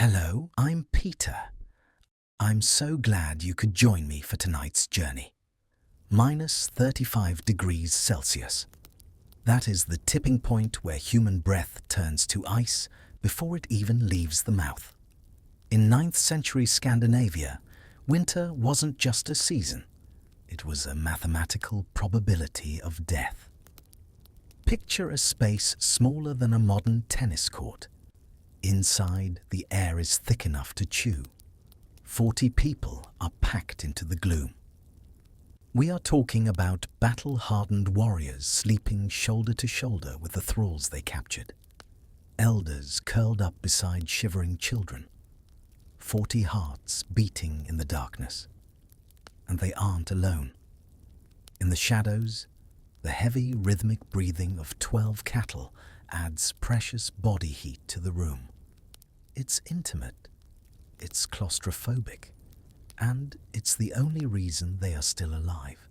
Hello, I'm Peter. I'm so glad you could join me for tonight's journey. Minus 35 degrees Celsius. That is the tipping point where human breath turns to ice before it even leaves the mouth. In 9th century Scandinavia, winter wasn't just a season. It was a mathematical probability of death. Picture a space smaller than a modern tennis court. Inside, the air is thick enough to chew. 40 people are packed into the gloom. We are talking about battle-hardened warriors sleeping shoulder to shoulder with the thralls they captured. Elders curled up beside shivering children. 40 hearts beating in the darkness. And they aren't alone. In the shadows, the heavy rhythmic breathing of 12 cattle adds precious body heat to the room. It's intimate, it's claustrophobic, and it's the only reason they are still alive.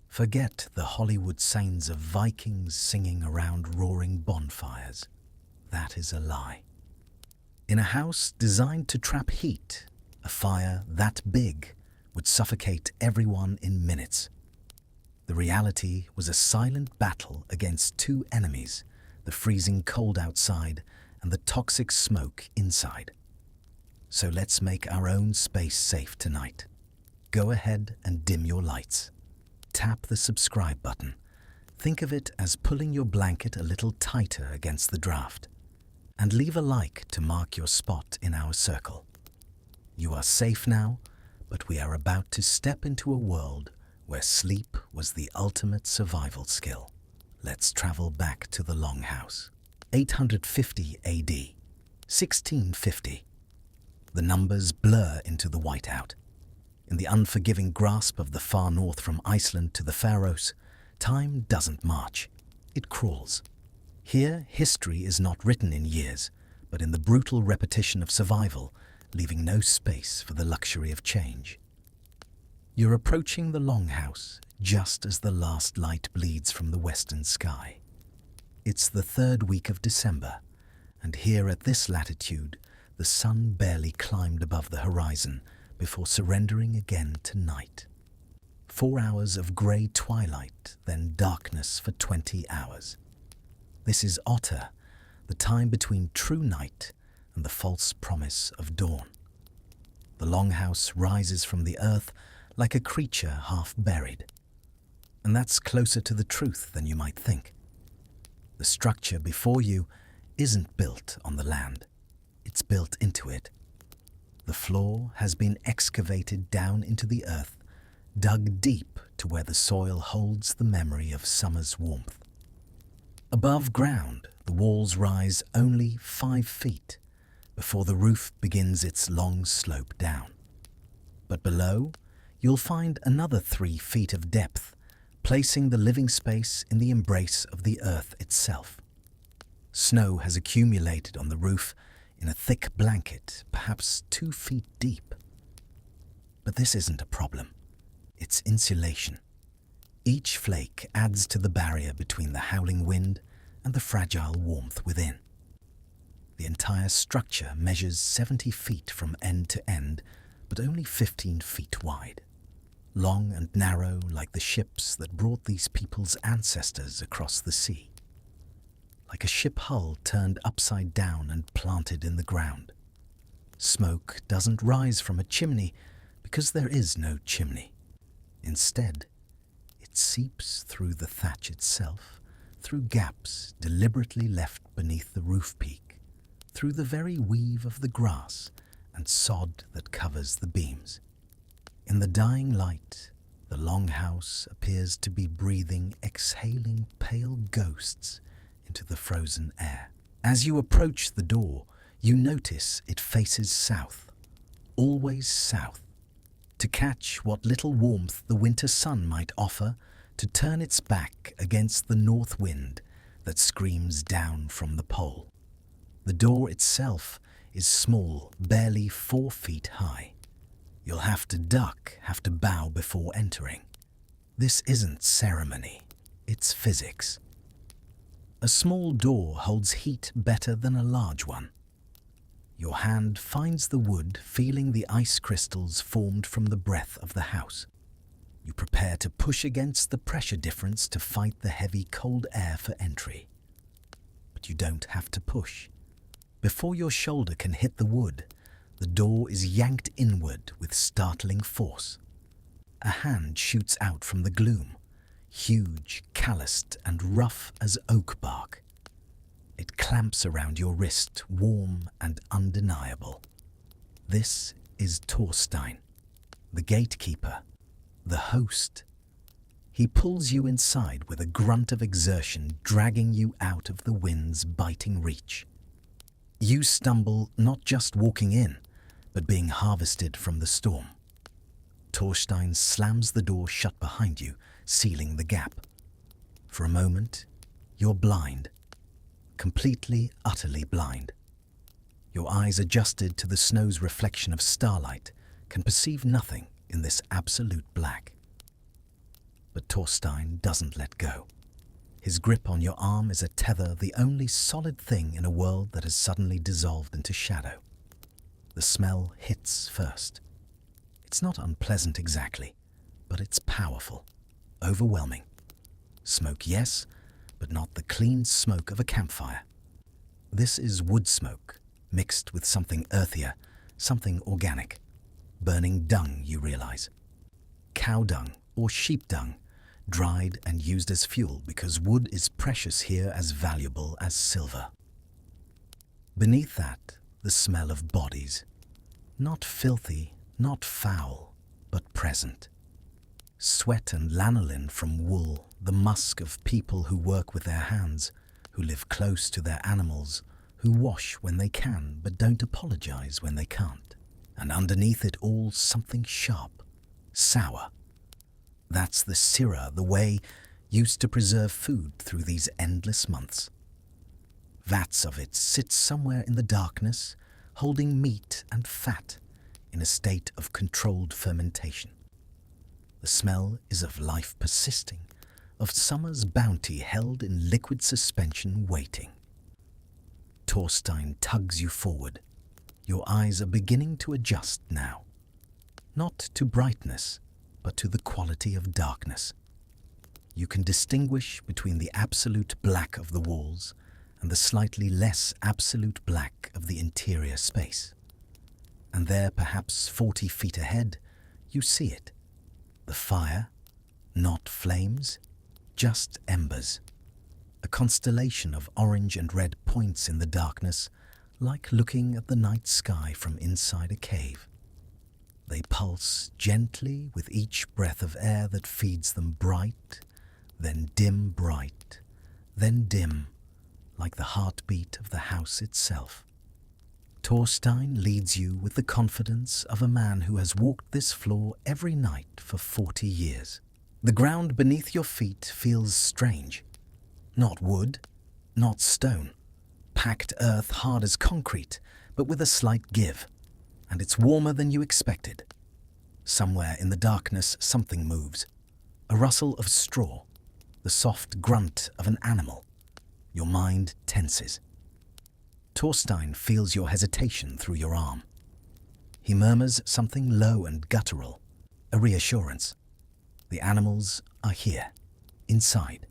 Forget the Hollywood scenes of Vikings singing around roaring bonfires. That is a lie. In a house designed to trap heat, a fire that big would suffocate everyone in minutes. The reality was a silent battle against two enemies, the freezing cold outside and the toxic smoke inside. So let's make our own space safe tonight. Go ahead and dim your lights. Tap the subscribe button. Think of it as pulling your blanket a little tighter against the draft. And leave a like to mark your spot in our circle. You are safe now, but we are about to step into a world where sleep was the ultimate survival skill. Let's travel back to the Longhouse. 850 AD, 1650. The numbers blur into the whiteout. In the unforgiving grasp of the far north from Iceland to the Faroes, time doesn't march, it crawls. Here, history is not written in years, but in the brutal repetition of survival, leaving no space for the luxury of change. You're approaching the Longhouse just as the last light bleeds from the western sky. It's the 3rd week of December, and here at this latitude, the sun barely climbed above the horizon before surrendering again to night. 4 hours of grey twilight, then darkness for 20 hours. This is Otter, the time between true night and the false promise of dawn. The Longhouse rises from the earth like a creature half buried. And that's closer to the truth than you might think. The structure before you isn't built on the land. It's built into it. The floor has been excavated down into the earth, dug deep to where the soil holds the memory of summer's warmth. Above ground, the walls rise only 5 feet before the roof begins its long slope down. But below, you'll find another 3 feet of depth, placing the living space in the embrace of the earth itself. Snow has accumulated on the roof in a thick blanket, perhaps 2 feet deep. But this isn't a problem. It's insulation. Each flake adds to the barrier between the howling wind and the fragile warmth within. The entire structure measures 70 feet from end to end, but only 15 feet wide. Long and narrow like the ships that brought these people's ancestors across the sea. Like a ship hull turned upside down and planted in the ground. Smoke doesn't rise from a chimney because there is no chimney. Instead, it seeps through the thatch itself, through gaps deliberately left beneath the roof peak, through the very weave of the grass and sod that covers the beams. In the dying light, the Longhouse appears to be breathing exhaling pale ghosts into the frozen air. As you approach the door, you notice it faces south, always south, to catch what little warmth the winter sun might offer, to turn its back against the north wind that screams down from the pole. The door itself is small, barely 4 feet high. You'll have to duck, have to bow before entering. This isn't ceremony, it's physics. A small door holds heat better than a large one. Your hand finds the wood, feeling the ice crystals formed from the breath of the house. You prepare to push against the pressure difference to fight the heavy cold air for entry. But you don't have to push. Before your shoulder can hit the wood, the door is yanked inward with startling force. A hand shoots out from the gloom, huge, calloused, and rough as oak bark. It clamps around your wrist, warm and undeniable. This is Thorstein, the gatekeeper, the host. He pulls you inside with a grunt of exertion, dragging you out of the wind's biting reach. You stumble, not just walking in, but being harvested from the storm. Thorstein slams the door shut behind you, sealing the gap. For a moment, you're blind. Completely, utterly blind. Your eyes, adjusted to the snow's reflection of starlight, can perceive nothing in this absolute black. But Thorstein doesn't let go. His grip on your arm is a tether, the only solid thing in a world that has suddenly dissolved into shadow. The smell hits first. It's not unpleasant exactly, but it's powerful, overwhelming. Smoke, yes, but not the clean smoke of a campfire. This is wood smoke, mixed with something earthier, something organic. Burning dung, you realize. Cow dung or sheep dung, dried and used as fuel because wood is precious here, as valuable as silver. Beneath that, the smell of bodies. Not filthy, not foul, but present. Sweat and lanolin from wool, the musk of people who work with their hands, who live close to their animals, who wash when they can but don't apologize when they can't. And underneath it all, something sharp, sour. That's the syrah, the way used to preserve food through these endless months. Vats of it sit somewhere in the darkness, holding meat and fat in a state of controlled fermentation. The smell is of life persisting, of summer's bounty held in liquid suspension waiting. Thorstein tugs you forward. Your eyes are beginning to adjust now. Not to brightness, but to the quality of darkness. You can distinguish between the absolute black of the walls and the slightly less absolute black of the interior space. And there, perhaps 40 feet ahead, you see it. The fire, not flames, just embers. A constellation of orange and red points in the darkness, like looking at the night sky from inside a cave. They pulse gently with each breath of air that feeds them, bright, then dim bright, then dim, like the heartbeat of the house itself. Thorstein leads you with the confidence of a man who has walked this floor every night for 40 years. The ground beneath your feet feels strange. Not wood, not stone. Packed earth hard as concrete, but with a slight give. And it's warmer than you expected. Somewhere in the darkness, something moves. A rustle of straw, the soft grunt of an animal. Your mind tenses. Thorstein feels your hesitation through your arm. He murmurs something low and guttural, a reassurance. The animals are here, inside.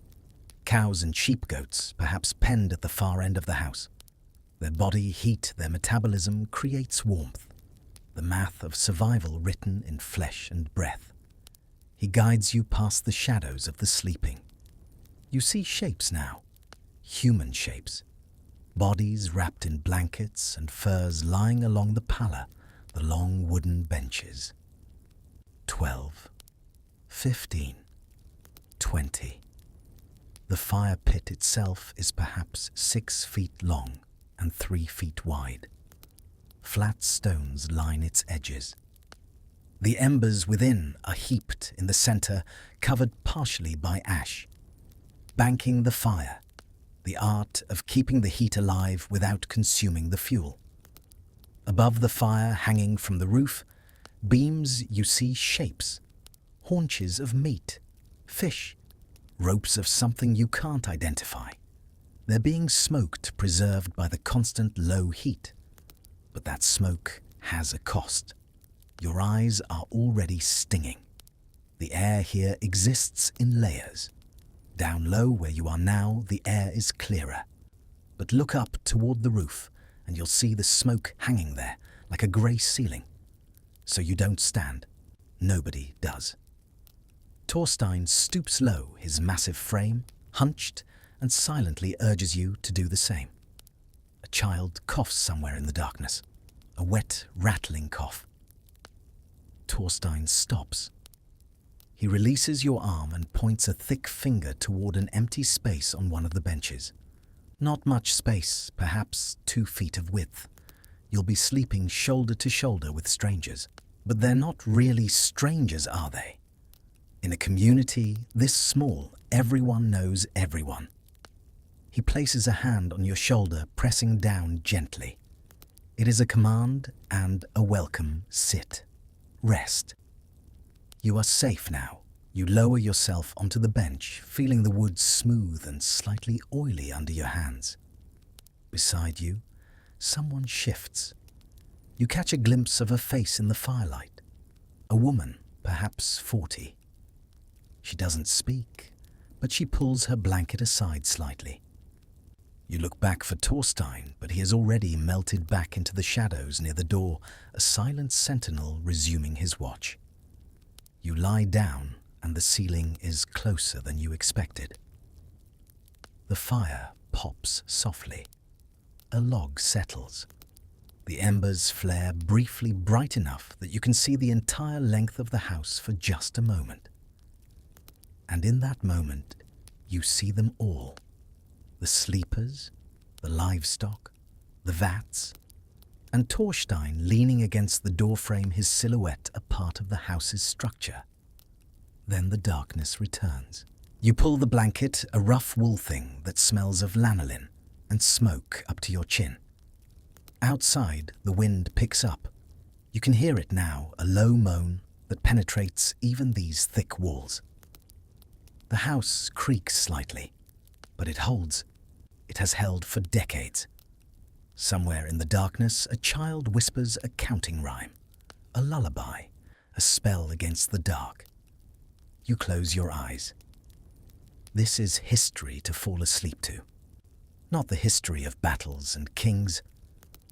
Cows and sheep-goats, perhaps penned at the far end of the house. Their body heat, their metabolism creates warmth. The math of survival written in flesh and breath. He guides you past the shadows of the sleeping. You see shapes now, human shapes. Bodies wrapped in blankets and furs lying along the pala, the long wooden benches. 12, 15, 20. The fire pit itself is perhaps 6 feet long and 3 feet wide. Flat stones line its edges. The embers within are heaped in the center, covered partially by ash. Banking the fire, the art of keeping the heat alive without consuming the fuel. Above the fire, hanging from the roof, beams you see shapes, haunches of meat, fish, ropes of something you can't identify. They're being smoked, preserved by the constant low heat. But that smoke has a cost. Your eyes are already stinging. The air here exists in layers. Down low where you are now, the air is clearer. But look up toward the roof, and you'll see the smoke hanging there like a grey ceiling. So you don't stand. Nobody does. Thorstein stoops low, his massive frame hunched, and silently urges you to do the same. A child coughs somewhere in the darkness, a wet, rattling cough. Thorstein stops. He releases your arm and points a thick finger toward an empty space on one of the benches. Not much space, perhaps 2 feet of width. You'll be sleeping shoulder to shoulder with strangers. But they're not really strangers, are they? In a community this small, everyone knows everyone. He places a hand on your shoulder, pressing down gently. It is a command and a welcome sit. Rest. You are safe now. You lower yourself onto the bench, feeling the wood smooth and slightly oily under your hands. Beside you, someone shifts. You catch a glimpse of a face in the firelight. A woman, perhaps 40. She doesn't speak, but she pulls her blanket aside slightly. You look back for Thorstein, but he has already melted back into the shadows near the door, a silent sentinel resuming his watch. You lie down, and the ceiling is closer than you expected. The fire pops softly. A log settles. The embers flare briefly bright enough that you can see the entire length of the house for just a moment. And in that moment, you see them all. The sleepers, the livestock, the vats, and Thorstein leaning against the doorframe, his silhouette a part of the house's structure. Then the darkness returns. You pull the blanket, a rough wool thing that smells of lanolin, and smoke up to your chin. Outside, the wind picks up. You can hear it now, a low moan that penetrates even these thick walls. The house creaks slightly, but it holds. It has held for decades. Somewhere in the darkness, a child whispers a counting rhyme, a lullaby, a spell against the dark. You close your eyes. This is history to fall asleep to. Not the history of battles and kings,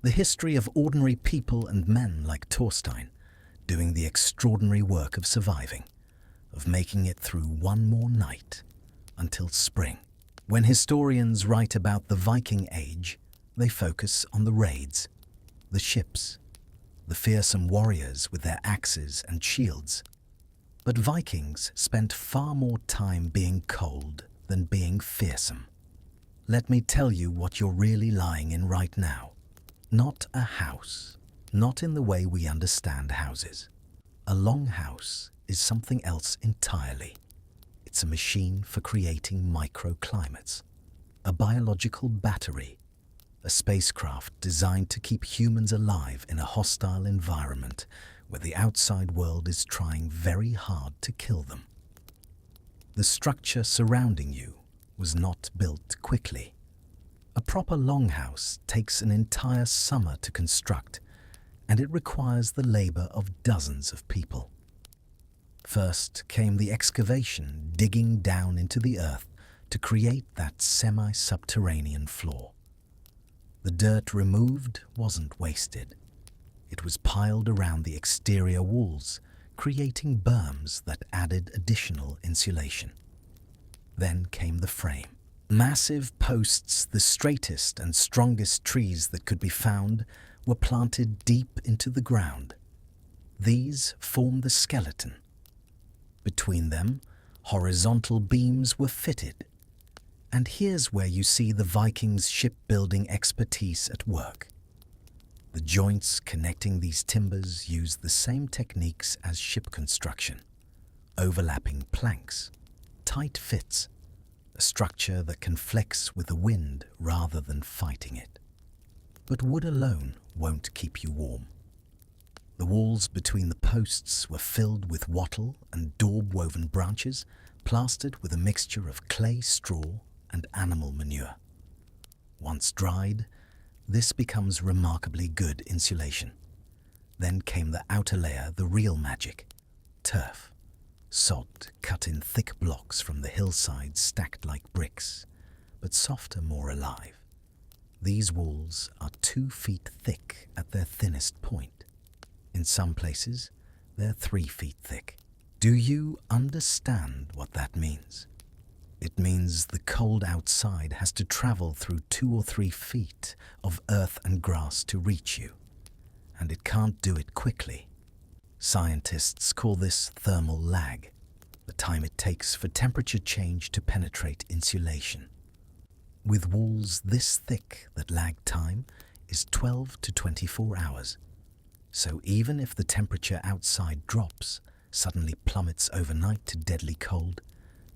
the history of ordinary people and men like Thorstein, doing the extraordinary work of surviving, of making it through one more night until spring. When historians write about the Viking Age, they focus on the raids, the ships, the fearsome warriors with their axes and shields. But Vikings spent far more time being cold than being fearsome. Let me tell you what you're really lying in right now. Not a house, not in the way we understand houses. A longhouse is something else entirely. It's a machine for creating microclimates, a biological battery, a spacecraft designed to keep humans alive in a hostile environment where the outside world is trying very hard to kill them. The structure surrounding you was not built quickly. A proper longhouse takes an entire summer to construct, and it requires the labor of dozens of people. First came the excavation, digging down into the earth to create that semi-subterranean floor. The dirt removed wasn't wasted. It was piled around the exterior walls, creating berms that added additional insulation. Then came the frame. Massive posts, the straightest and strongest trees that could be found, were planted deep into the ground. These formed the skeleton. Between them, horizontal beams were fitted. And here's where you see the Vikings' shipbuilding expertise at work. The joints connecting these timbers used the same techniques as ship construction. Overlapping planks, tight fits, a structure that can flex with the wind rather than fighting it. But wood alone won't keep you warm. The walls between the posts were filled with wattle and daub-woven branches, plastered with a mixture of clay straw and animal manure. Once dried, This becomes remarkably good insulation. Then came the outer layer, the real magic: turf. Sod cut in thick blocks from the hillsides, stacked like bricks, but softer, more alive. These walls are 2 feet thick at their thinnest point. In some places, they're 3 feet thick. Do you understand what that means? It means the cold outside has to travel through 2 or 3 feet of earth and grass to reach you, and it can't do it quickly. Scientists call this thermal lag, the time it takes for temperature change to penetrate insulation. With walls this thick, that lag time is 12 to 24 hours. So even if the temperature outside drops, suddenly plummets overnight to deadly cold,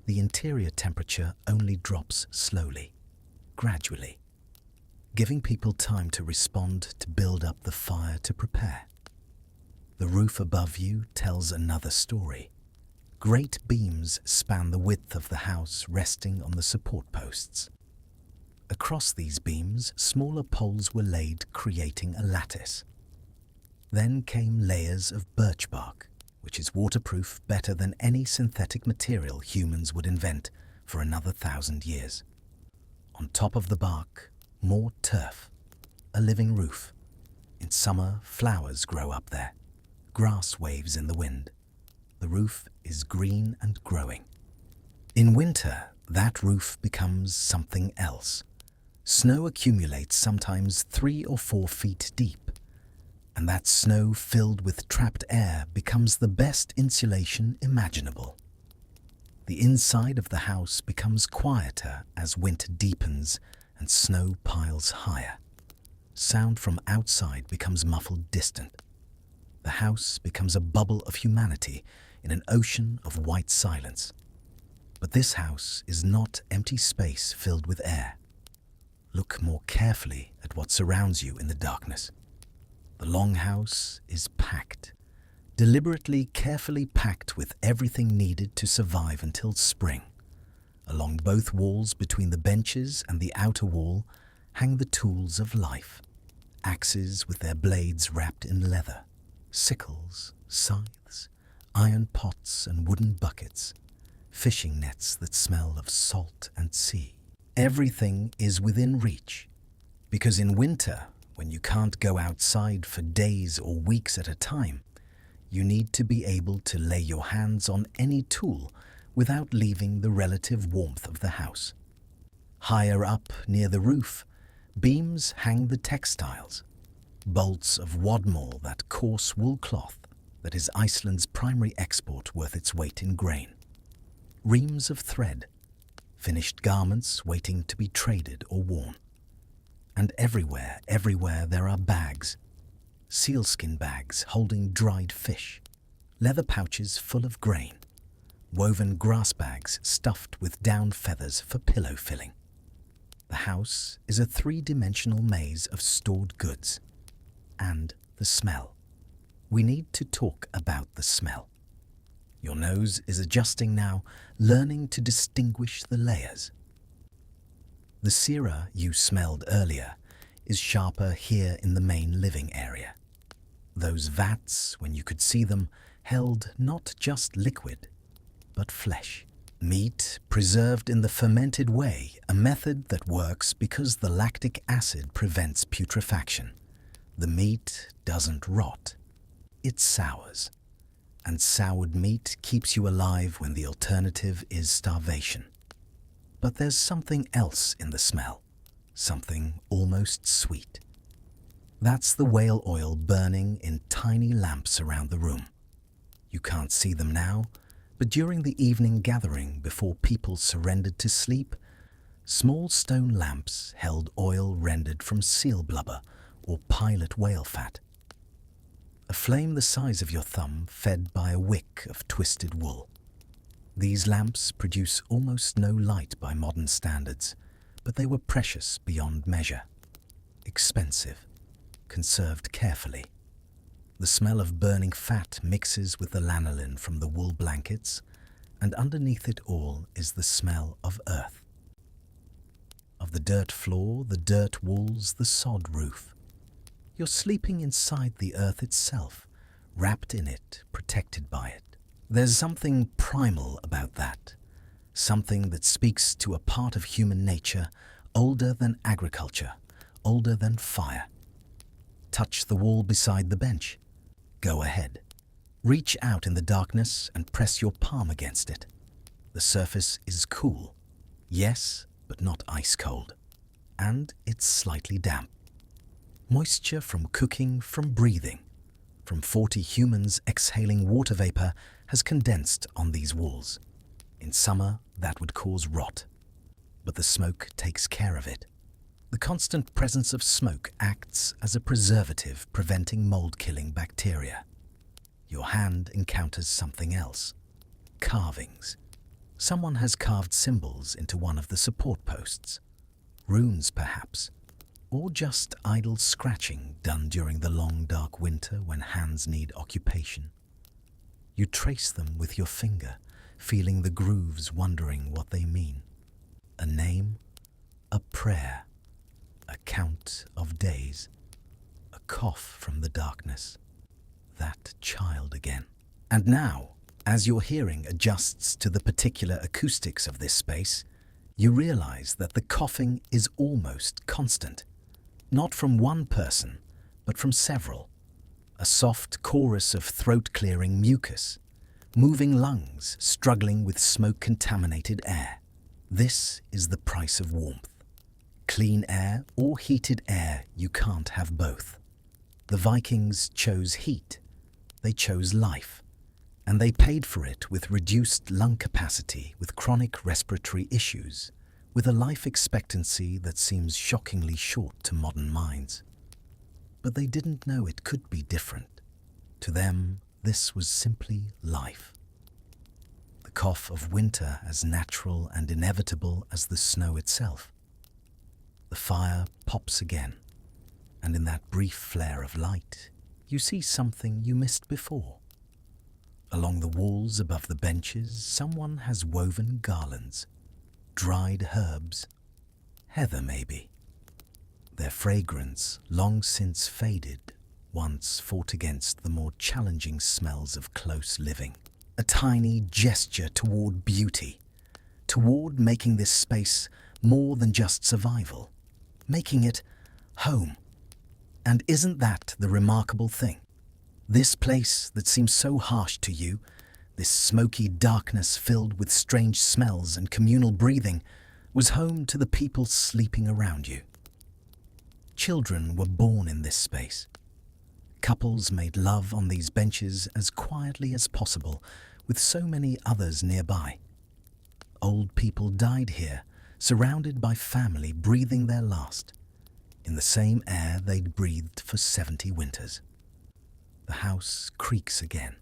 the interior temperature only drops slowly, gradually, giving people time to respond, to build up the fire, to prepare. The roof above you tells another story. Great beams span the width of the house, resting on the support posts. Across these beams, smaller poles were laid, creating a lattice. Then came layers of birch bark, which is waterproof, better than any synthetic material humans would invent for another 1,000 years. On top of the bark, more turf, a living roof. In summer, flowers grow up there. Grass waves in the wind. The roof is green and growing. In winter, that roof becomes something else. Snow accumulates, sometimes 3 or 4 feet deep, and that snow filled with trapped air becomes the best insulation imaginable. The inside of the house becomes quieter as winter deepens and snow piles higher. Sound from outside becomes muffled, distant. The house becomes a bubble of humanity in an ocean of white silence. But this house is not empty space filled with air. Look more carefully at what surrounds you in the darkness. The longhouse is packed, deliberately, carefully packed with everything needed to survive until spring. Along both walls, between the benches and the outer wall, hang the tools of life. Axes with their blades wrapped in leather, sickles, scythes, iron pots and wooden buckets, fishing nets that smell of salt and sea. Everything is within reach, because in winter, when you can't go outside for days or weeks at a time, you need to be able to lay your hands on any tool without leaving the relative warmth of the house. Higher up, near the roof, beams hang the textiles, bolts of wadmal, that coarse wool cloth that is Iceland's primary export, worth its weight in grain. Reams of thread, finished garments waiting to be traded or worn. And everywhere there are bags, sealskin bags holding dried fish, leather pouches full of grain, woven grass bags stuffed with down feathers for pillow filling. The house is a 3-dimensional maze of stored goods. And the smell. We need to talk about the smell. Your nose is adjusting now, learning to distinguish the layers. The sira you smelled earlier is sharper here in the main living area. Those vats, when you could see them, held not just liquid, but flesh. Meat preserved in the fermented way, a method that works because the lactic acid prevents putrefaction. The meat doesn't rot, it sours. And soured meat keeps you alive when the alternative is starvation. But there's something else in the smell, something almost sweet. That's the whale oil burning in tiny lamps around the room. You can't see them now, but during the evening gathering before people surrendered to sleep, small stone lamps held oil rendered from seal blubber or pilot whale fat. A flame the size of your thumb, fed by a wick of twisted wool. These lamps produce almost no light by modern standards, but they were precious beyond measure. Expensive, conserved carefully. The smell of burning fat mixes with the lanolin from the wool blankets, and underneath it all is the smell of earth. of the dirt floor, the dirt walls, the sod roof. You're sleeping inside the earth itself, wrapped in it, protected by it. There's something primal about that, something that speaks to a part of human nature older than agriculture, older than fire. Touch the wall beside the bench. Go ahead. Reach out in the darkness and press your palm against it. The surface is cool. Yes, but not ice cold. And it's slightly damp. Moisture from cooking, from breathing, from 40 humans exhaling water vapor has condensed on these walls. In summer, that would cause rot. But the smoke takes care of it. The constant presence of smoke acts as a preservative preventing mold-killing bacteria. Your hand encounters something else. Carvings. Someone has carved symbols into one of the support posts. Runes, perhaps. Or just idle scratching done during the long dark winter when hands need occupation. You trace them with your finger, feeling the grooves, wondering what they mean. A name, a prayer, a count of days, a cough from the darkness. That child again. And now, as your hearing adjusts to the particular acoustics of this space, you realize that the coughing is almost constant. Not from one person, but from several. A soft chorus of throat-clearing mucus, moving lungs struggling with smoke-contaminated air. This is the price of warmth. Clean air or heated air, you can't have both. The Vikings chose heat. They chose life. And they paid for it with reduced lung capacity, with chronic respiratory issues, with a life expectancy that seems shockingly short to modern minds. But they didn't know it could be different. To them, this was simply life. The cough of winter as natural and inevitable as the snow itself. The fire pops again, and in that brief flare of light, you see something you missed before. Along the walls above the benches, someone has woven garlands, dried herbs, heather maybe. Their fragrance, long since faded, once fought against the more challenging smells of close living. A tiny gesture toward beauty, toward making this space more than just survival, making it home. And isn't that the remarkable thing? This place that seems so harsh to you, this smoky darkness filled with strange smells and communal breathing, was home to the people sleeping around you. Children were born in this space. Couples made love on these benches as quietly as possible, with so many others nearby. Old people died here, surrounded by family breathing their last, in the same air they'd breathed for 70 winters. The house creaks again.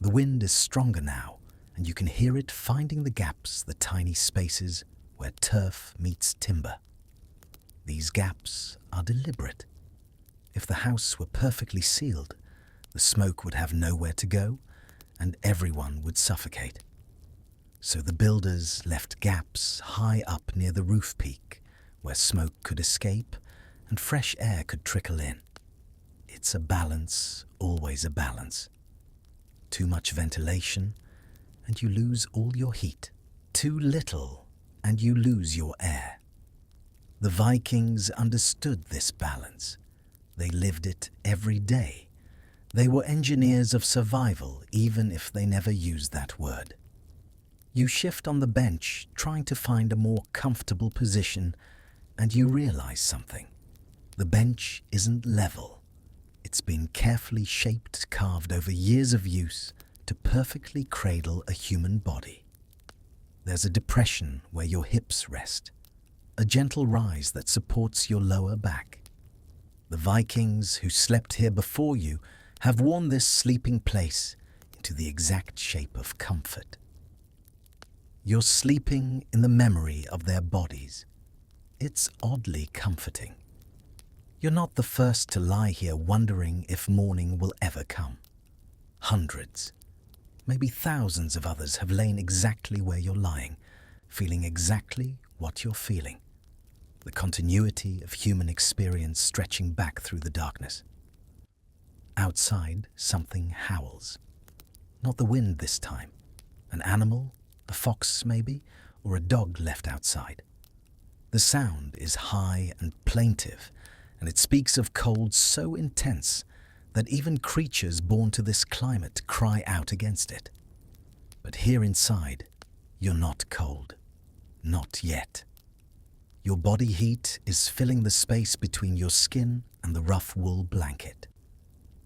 The wind is stronger now, and you can hear it finding the gaps, the tiny spaces where turf meets timber. These gaps are deliberate. If the house were perfectly sealed, the smoke would have nowhere to go, and everyone would suffocate. So the builders left gaps high up near the roof peak, where smoke could escape and fresh air could trickle in. It's a balance, always a balance. Too much ventilation, and you lose all your heat. Too little, and you lose your air. The Vikings understood this balance. They lived it every day. They were engineers of survival, even if they never used that word. You shift on the bench, trying to find a more comfortable position, and you realize something. The bench isn't level. It's been carefully shaped, carved over years of use to perfectly cradle a human body. There's a depression where your hips rest, a gentle rise that supports your lower back. The Vikings who slept here before you have worn this sleeping place into the exact shape of comfort. You're sleeping in the memory of their bodies. It's oddly comforting. You're not the first to lie here wondering if morning will ever come. Hundreds, maybe thousands of others have lain exactly where you're lying, feeling exactly what you're feeling. the continuity of human experience stretching back through the darkness. Outside, something howls. Not the wind this time. An animal, a fox maybe, or a dog left outside. The sound is high and plaintive, and it speaks of cold so intense that even creatures born to this climate cry out against it. But here inside, you're not cold. Not yet. Your body heat is filling the space between your skin and the rough wool blanket.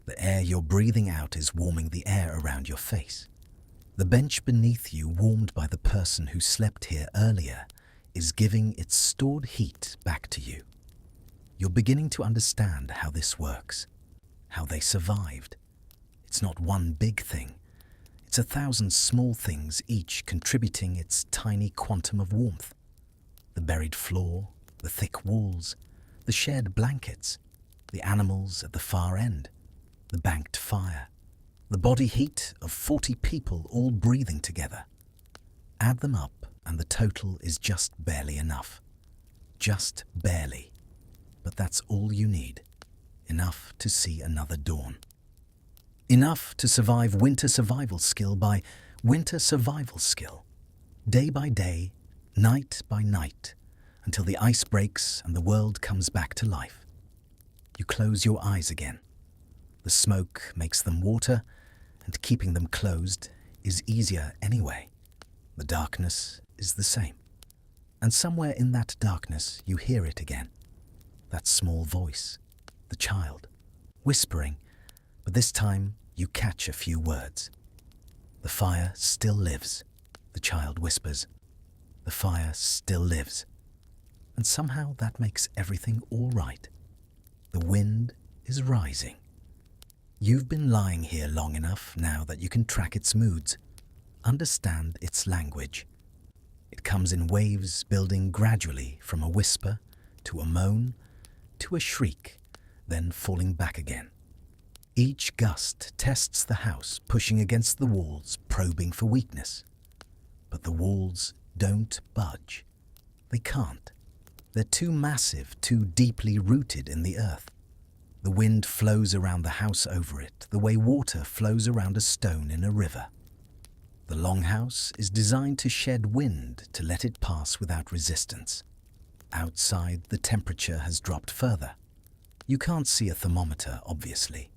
The air you're breathing out is warming the air around your face. The bench beneath you, warmed by the person who slept here earlier, is giving its stored heat back to you. You're beginning to understand how this works, how they survived. It's not one big thing. It's 1,000 small things, each contributing its tiny quantum of warmth. The buried floor, the thick walls, the shared blankets, the animals at the far end, the banked fire, the body heat of 40 people all breathing together. Add them up and the total is just barely enough. Just barely. But that's all you need. Enough to see another dawn. Enough to survive winter survival skill by winter survival skill. Day by day, night by night, until the ice breaks and the world comes back to life. You close your eyes again. The smoke makes them water, and keeping them closed is easier anyway. The darkness is the same. And somewhere in that darkness you hear it again. That small voice, the child, whispering, but this time you catch a few words. The fire still lives, the child whispers. The fire still lives. And somehow that makes everything all right. The wind is rising. You've been lying here long enough now that you can track its moods, understand its language. It comes in waves, building gradually from a whisper to a moan to a shriek, then falling back again. Each gust tests the house, pushing against the walls, probing for weakness. But the walls don't budge. They can't. They're too massive, too deeply rooted in the earth. The wind flows around the house over it, the way water flows around a stone in a river. The longhouse is designed to shed wind to let it pass without resistance. Outside, the temperature has dropped further. You can't see a thermometer, obviously.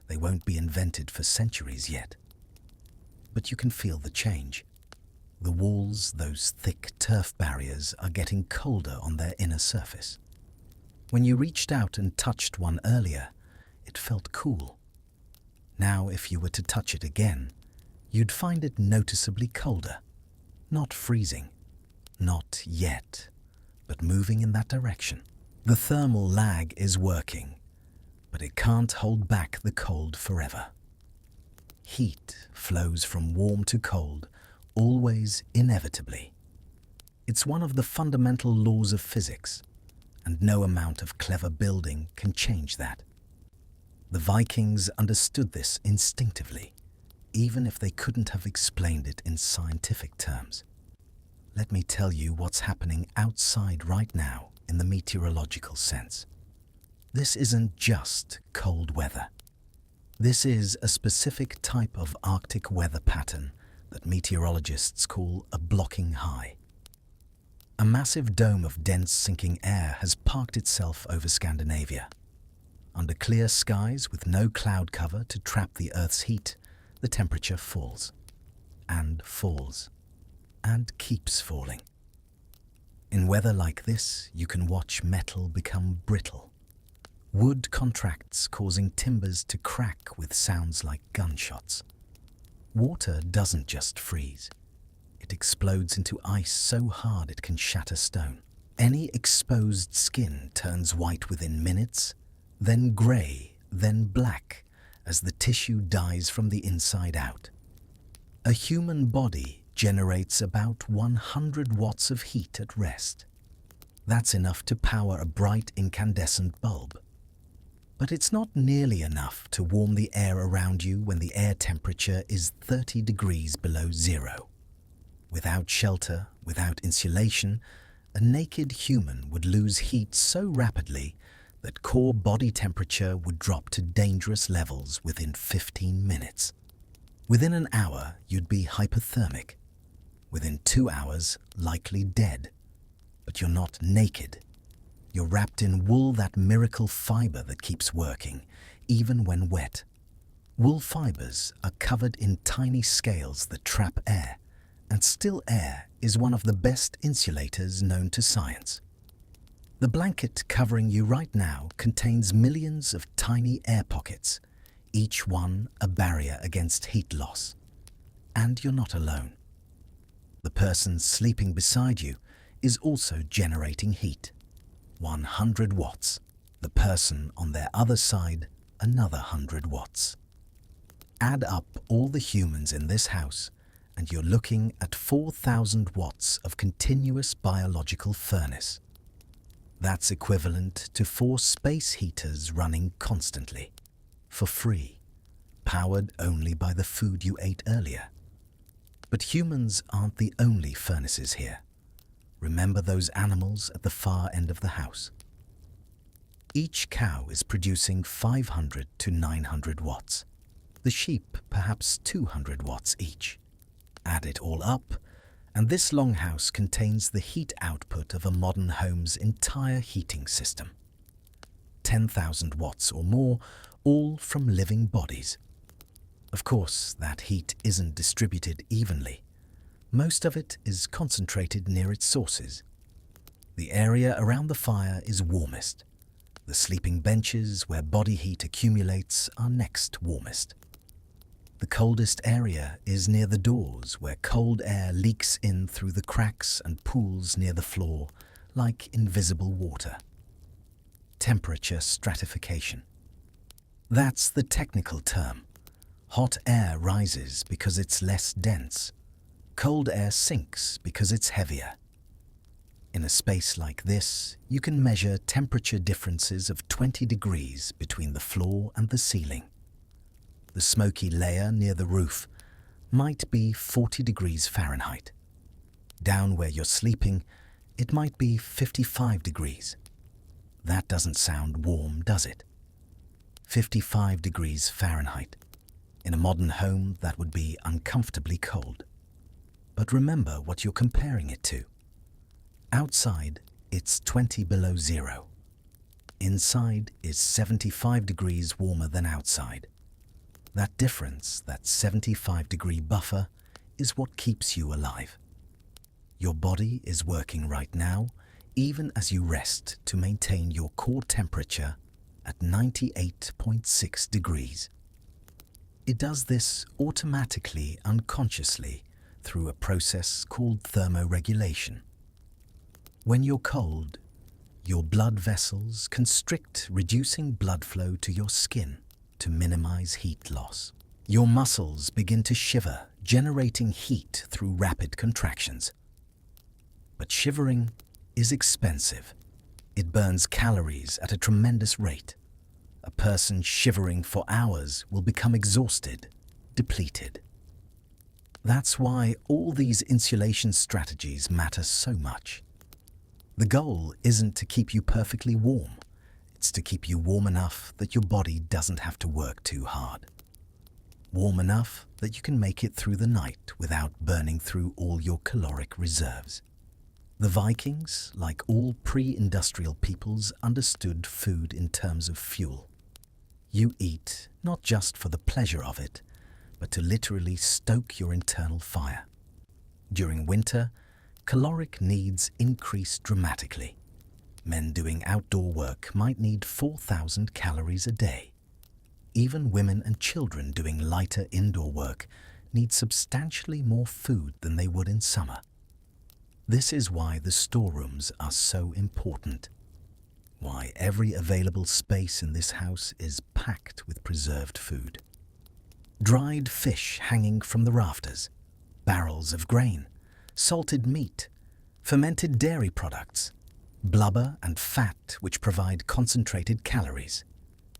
They won't be invented for centuries yet. But you can feel the change. The walls, those thick turf barriers, are getting colder on their inner surface. When you reached out and touched one earlier, it felt cool. Now, if you were to touch it again, you'd find it noticeably colder. Not freezing. Not yet. But moving in that direction. The thermal lag is working, but it can't hold back the cold forever. Heat flows from warm to cold, always inevitably. It's one of the fundamental laws of physics, and no amount of clever building can change that. The Vikings understood this instinctively, even if they couldn't have explained it in scientific terms. Let me tell you what's happening outside right now in the meteorological sense. This isn't just cold weather. This is a specific type of Arctic weather pattern that meteorologists call a blocking high. A massive dome of dense sinking air has parked itself over Scandinavia. Under clear skies with no cloud cover to trap the Earth's heat, the temperature falls. And falls. And keeps falling. In weather like this, you can watch metal become brittle. Wood contracts, causing timbers to crack with sounds like gunshots. Water doesn't just freeze. It explodes into ice so hard it can shatter stone. Any exposed skin turns white within minutes, then grey, then black, as the tissue dies from the inside out. A human body generates about 100 watts of heat at rest. That's enough to power a bright incandescent bulb. But it's not nearly enough to warm the air around you when the air temperature is 30 degrees below zero. Without shelter, without insulation, a naked human would lose heat so rapidly that core body temperature would drop to dangerous levels within 15 minutes. Within an hour, you'd be hypothermic. Within 2 hours, likely dead. But you're not naked. You're wrapped in wool, that miracle fiber that keeps working, even when wet. Wool fibers are covered in tiny scales that trap air, and still air is one of the best insulators known to science. The blanket covering you right now contains millions of tiny air pockets, each one a barrier against heat loss. And you're not alone. The person sleeping beside you is also generating heat. 100 watts. The person on their other side, another 100 watts. Add up all the humans in this house, and you're looking at 4,000 watts of continuous biological furnace. That's equivalent to 4 space heaters running constantly, for free, powered only by the food you ate earlier. But humans aren't the only furnaces here. Remember those animals at the far end of the house? Each cow is producing 500 to 900 watts. The sheep perhaps 200 watts each. Add it all up, and this longhouse contains the heat output of a modern home's entire heating system. 10,000 watts or more, all from living bodies. Of course, that heat isn't distributed evenly. Most of it is concentrated near its sources. The area around the fire is warmest. The sleeping benches where body heat accumulates are next warmest. The coldest area is near the doors, where cold air leaks in through the cracks and pools near the floor like invisible water. Temperature stratification. That's the technical term. Hot air rises because it's less dense. Cold air sinks because it's heavier. In a space like this, you can measure temperature differences of 20 degrees between the floor and the ceiling. The smoky layer near the roof might be 40 degrees Fahrenheit. Down where you're sleeping, it might be 55 degrees. That doesn't sound warm, does it? 55 degrees Fahrenheit. In a modern home, that would be uncomfortably cold. But remember what you're comparing it to. Outside, it's 20 below zero. Inside is 75 degrees warmer than outside. That difference, that 75-degree buffer, is what keeps you alive. Your body is working right now, even as you rest, to maintain your core temperature at 98.6 degrees. It does this automatically, unconsciously, through a process called thermoregulation. When you're cold, your blood vessels constrict, reducing blood flow to your skin to minimize heat loss. Your muscles begin to shiver, generating heat through rapid contractions. But shivering is expensive. It burns calories at a tremendous rate. A person shivering for hours will become exhausted, depleted. That's why all these insulation strategies matter so much. The goal isn't to keep you perfectly warm. It's to keep you warm enough that your body doesn't have to work too hard. Warm enough that you can make it through the night without burning through all your caloric reserves. The Vikings, like all pre-industrial peoples, understood food in terms of fuel. You eat not just for the pleasure of it, but to literally stoke your internal fire. During winter, caloric needs increase dramatically. Men doing outdoor work might need 4,000 calories a day. Even women and children doing lighter indoor work need substantially more food than they would in summer. This is why the storerooms are so important. Why every available space in this house is packed with preserved food. Dried fish hanging from the rafters, barrels of grain, salted meat, fermented dairy products, blubber and fat which provide concentrated calories.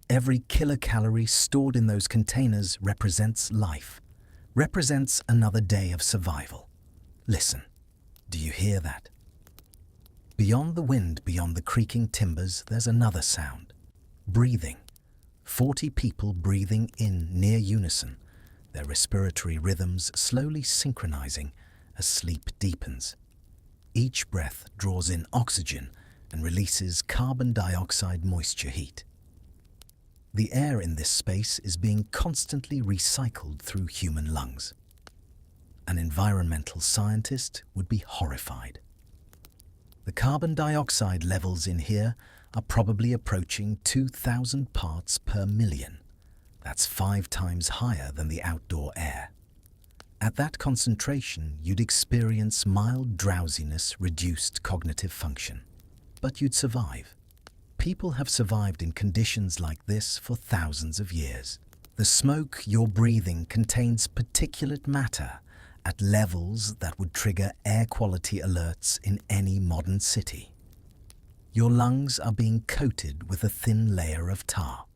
Every kilocalorie stored in those containers represents life, represents another day of survival. Listen, do you hear that? Beyond the wind, beyond the creaking timbers, there's another sound. Breathing. 40 people breathing in near unison, their respiratory rhythms slowly synchronizing as sleep deepens. Each breath draws in oxygen and releases carbon dioxide moisture heat. The air in this space is being constantly recycled through human lungs. An environmental scientist would be horrified. The carbon dioxide levels in here are probably approaching 2,000 parts per million. That's 5 times higher than the outdoor air. At that concentration, you'd experience mild drowsiness, reduced cognitive function. But you'd survive. People have survived in conditions like this for thousands of years. The smoke you're breathing contains particulate matter at levels that would trigger air quality alerts in any modern city. Your lungs are being coated with a thin layer of tar.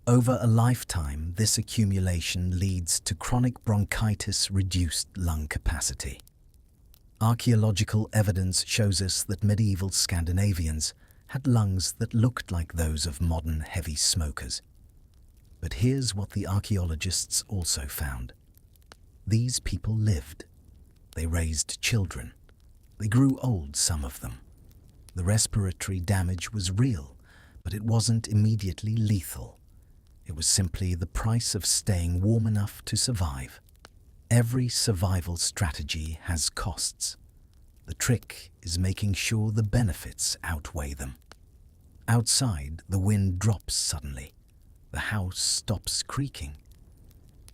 Over a lifetime, this accumulation leads to chronic bronchitis, reduced lung capacity. Archaeological evidence shows us that medieval Scandinavians had lungs that looked like those of modern heavy smokers. But here's what the archaeologists also found. These people lived. They raised children. They grew old, some of them. The respiratory damage was real, but it wasn't immediately lethal. It was simply the price of staying warm enough to survive. Every survival strategy has costs. The trick is making sure the benefits outweigh them. Outside, the wind drops suddenly. The house stops creaking.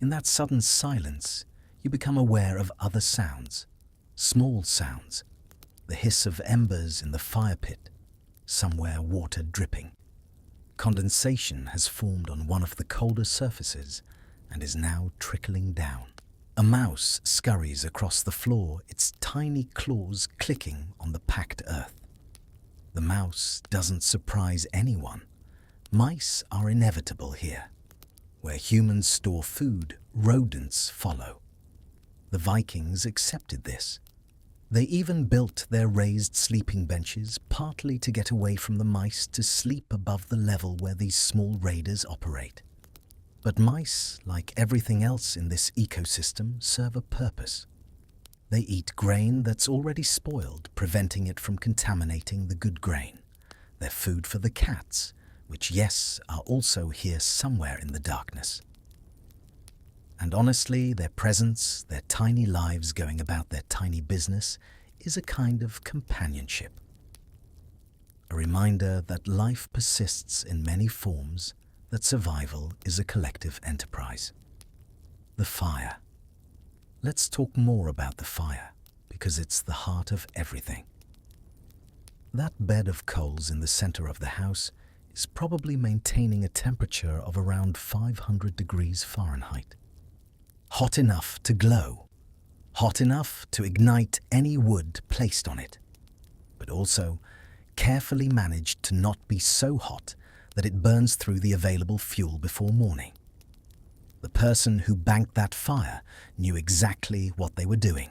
In that sudden silence, you become aware of other sounds, small sounds, the hiss of embers in the fire pit, somewhere water dripping. Condensation has formed on one of the colder surfaces and is now trickling down. A mouse scurries across the floor, its tiny claws clicking on the packed earth. The mouse doesn't surprise anyone. Mice are inevitable here. Where humans store food, rodents follow. The Vikings accepted this. They even built their raised sleeping benches partly to get away from the mice to sleep above the level where these small raiders operate. But mice, like everything else in this ecosystem, serve a purpose. They eat grain that's already spoiled, preventing it from contaminating the good grain. They're food for the cats, which, yes, are also here somewhere in the darkness. And honestly, their presence, their tiny lives going about their tiny business, is a kind of companionship. A reminder that life persists in many forms, that survival is a collective enterprise. The fire. Let's talk more about the fire, because it's the heart of everything. That bed of coals in the center of the house is probably maintaining a temperature of around 500 degrees Fahrenheit. Hot enough to glow, hot enough to ignite any wood placed on it, but also carefully managed to not be so hot that it burns through the available fuel before morning. The person who banked that fire knew exactly what they were doing.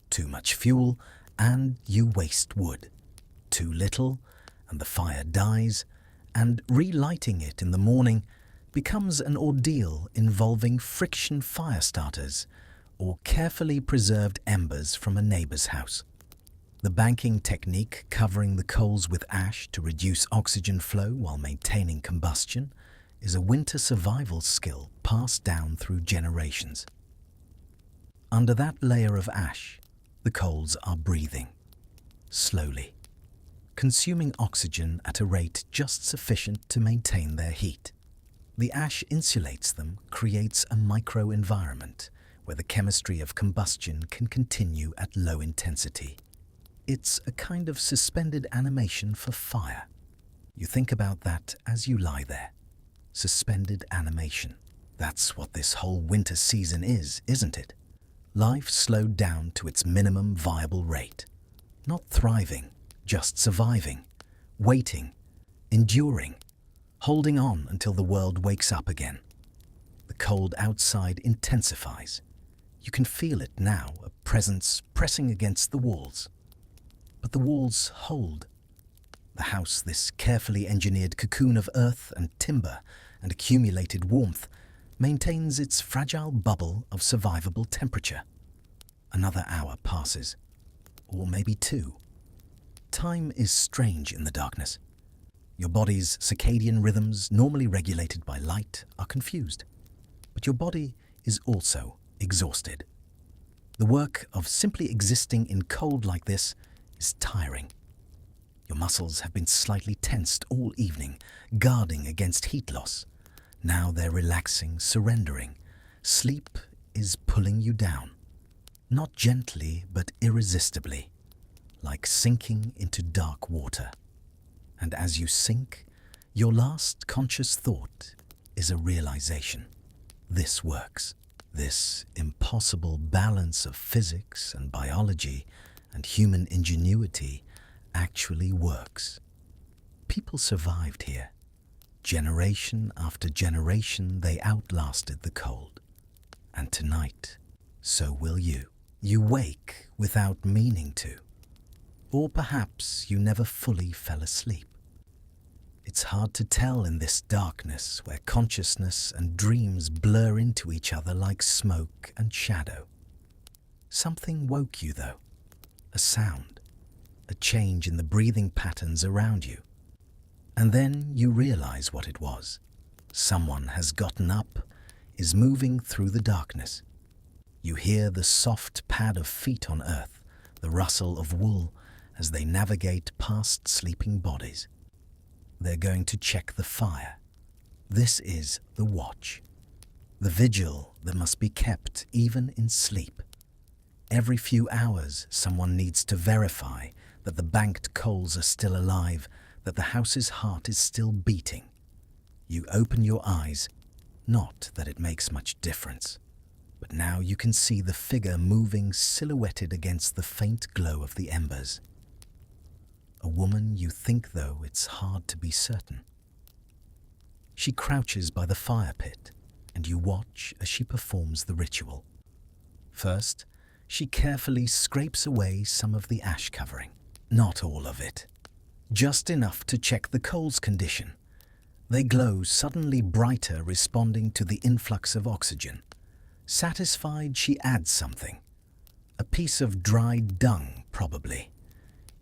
Too much fuel and you waste wood. Too little and the fire dies, and relighting it in the morning becomes an ordeal involving friction fire starters or carefully preserved embers from a neighbor's house. The banking technique, covering the coals with ash to reduce oxygen flow while maintaining combustion, is a winter survival skill passed down through generations. Under that layer of ash, the coals are breathing, slowly, consuming oxygen at a rate just sufficient to maintain their heat. The ash insulates them, creates a microenvironment where the chemistry of combustion can continue at low intensity. It's a kind of suspended animation for fire. You think about that as you lie there. Suspended animation. That's what this whole winter season is, isn't it? Life slowed down to its minimum viable rate. Not thriving, just surviving, waiting, enduring, holding on until the world wakes up again. The cold outside intensifies. You can feel it now, a presence pressing against the walls. But the walls hold. The house, this carefully engineered cocoon of earth and timber and accumulated warmth, maintains its fragile bubble of survivable temperature. Another hour passes, or maybe two. Time is strange in the darkness. Your body's circadian rhythms, normally regulated by light, are confused. But your body is also exhausted. The work of simply existing in cold like this is tiring. Your muscles have been slightly tensed all evening, guarding against heat loss. Now they're relaxing, surrendering. Sleep is pulling you down. Not gently, but irresistibly, like sinking into dark water. And as you sink, your last conscious thought is a realization. This works. This impossible balance of physics and biology and human ingenuity actually works. People survived here. Generation after generation, they outlasted the cold. And tonight, so will you. You wake without meaning to. Or perhaps you never fully fell asleep. It's hard to tell in this darkness where consciousness and dreams blur into each other like smoke and shadow. Something woke you, though. A sound. A change in the breathing patterns around you. And then you realize what it was. Someone has gotten up, is moving through the darkness. You hear the soft pad of feet on earth, the rustle of wool as they navigate past sleeping bodies. They're going to check the fire. This is the watch. The vigil that must be kept even in sleep. Every few hours, someone needs to verify that the banked coals are still alive, that the house's heart is still beating. You open your eyes, not that it makes much difference, but now you can see the figure moving silhouetted against the faint glow of the embers. A woman you think, though it's hard to be certain. She crouches by the fire pit, and you watch as she performs the ritual. First, she carefully scrapes away some of the ash covering. Not all of it. Just enough to check the coal's condition. They glow suddenly brighter, responding to the influx of oxygen. Satisfied, she adds something. A piece of dried dung, probably.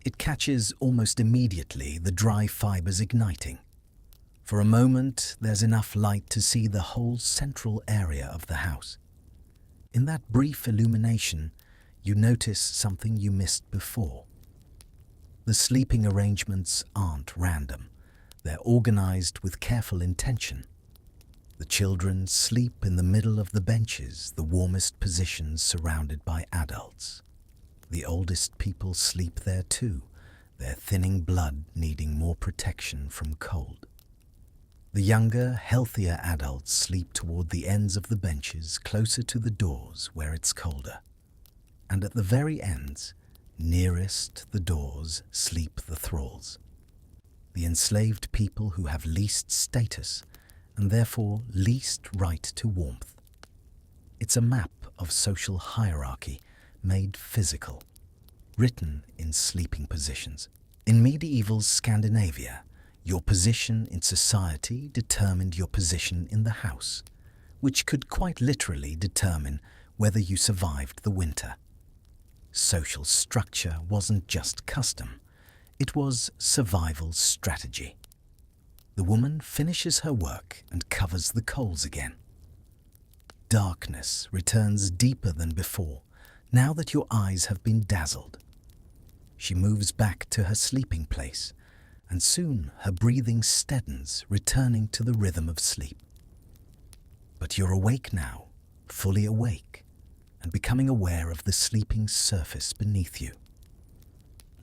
It catches almost immediately, the dry fibers igniting. For a moment, there's enough light to see the whole central area of the house. In that brief illumination, you notice something you missed before. The sleeping arrangements aren't random. They're organized with careful intention. The children sleep in the middle of the benches, the warmest positions, surrounded by adults. The oldest people sleep there too, their thinning blood needing more protection from cold. The younger, healthier adults sleep toward the ends of the benches, closer to the doors where it's colder. And at the very ends, nearest the doors, sleep the thralls. The enslaved people who have least status and therefore least right to warmth. It's a map of social hierarchy made physical, written in sleeping positions. In medieval Scandinavia, your position in society determined your position in the house, which could quite literally determine whether you survived the winter. Social structure wasn't just custom, it was survival strategy. The woman finishes her work and covers the coals again. Darkness returns deeper than before, now that your eyes have been dazzled. She moves back to her sleeping place, and soon her breathing steadens, returning to the rhythm of sleep. But you're awake now, fully awake, and becoming aware of the sleeping surface beneath you.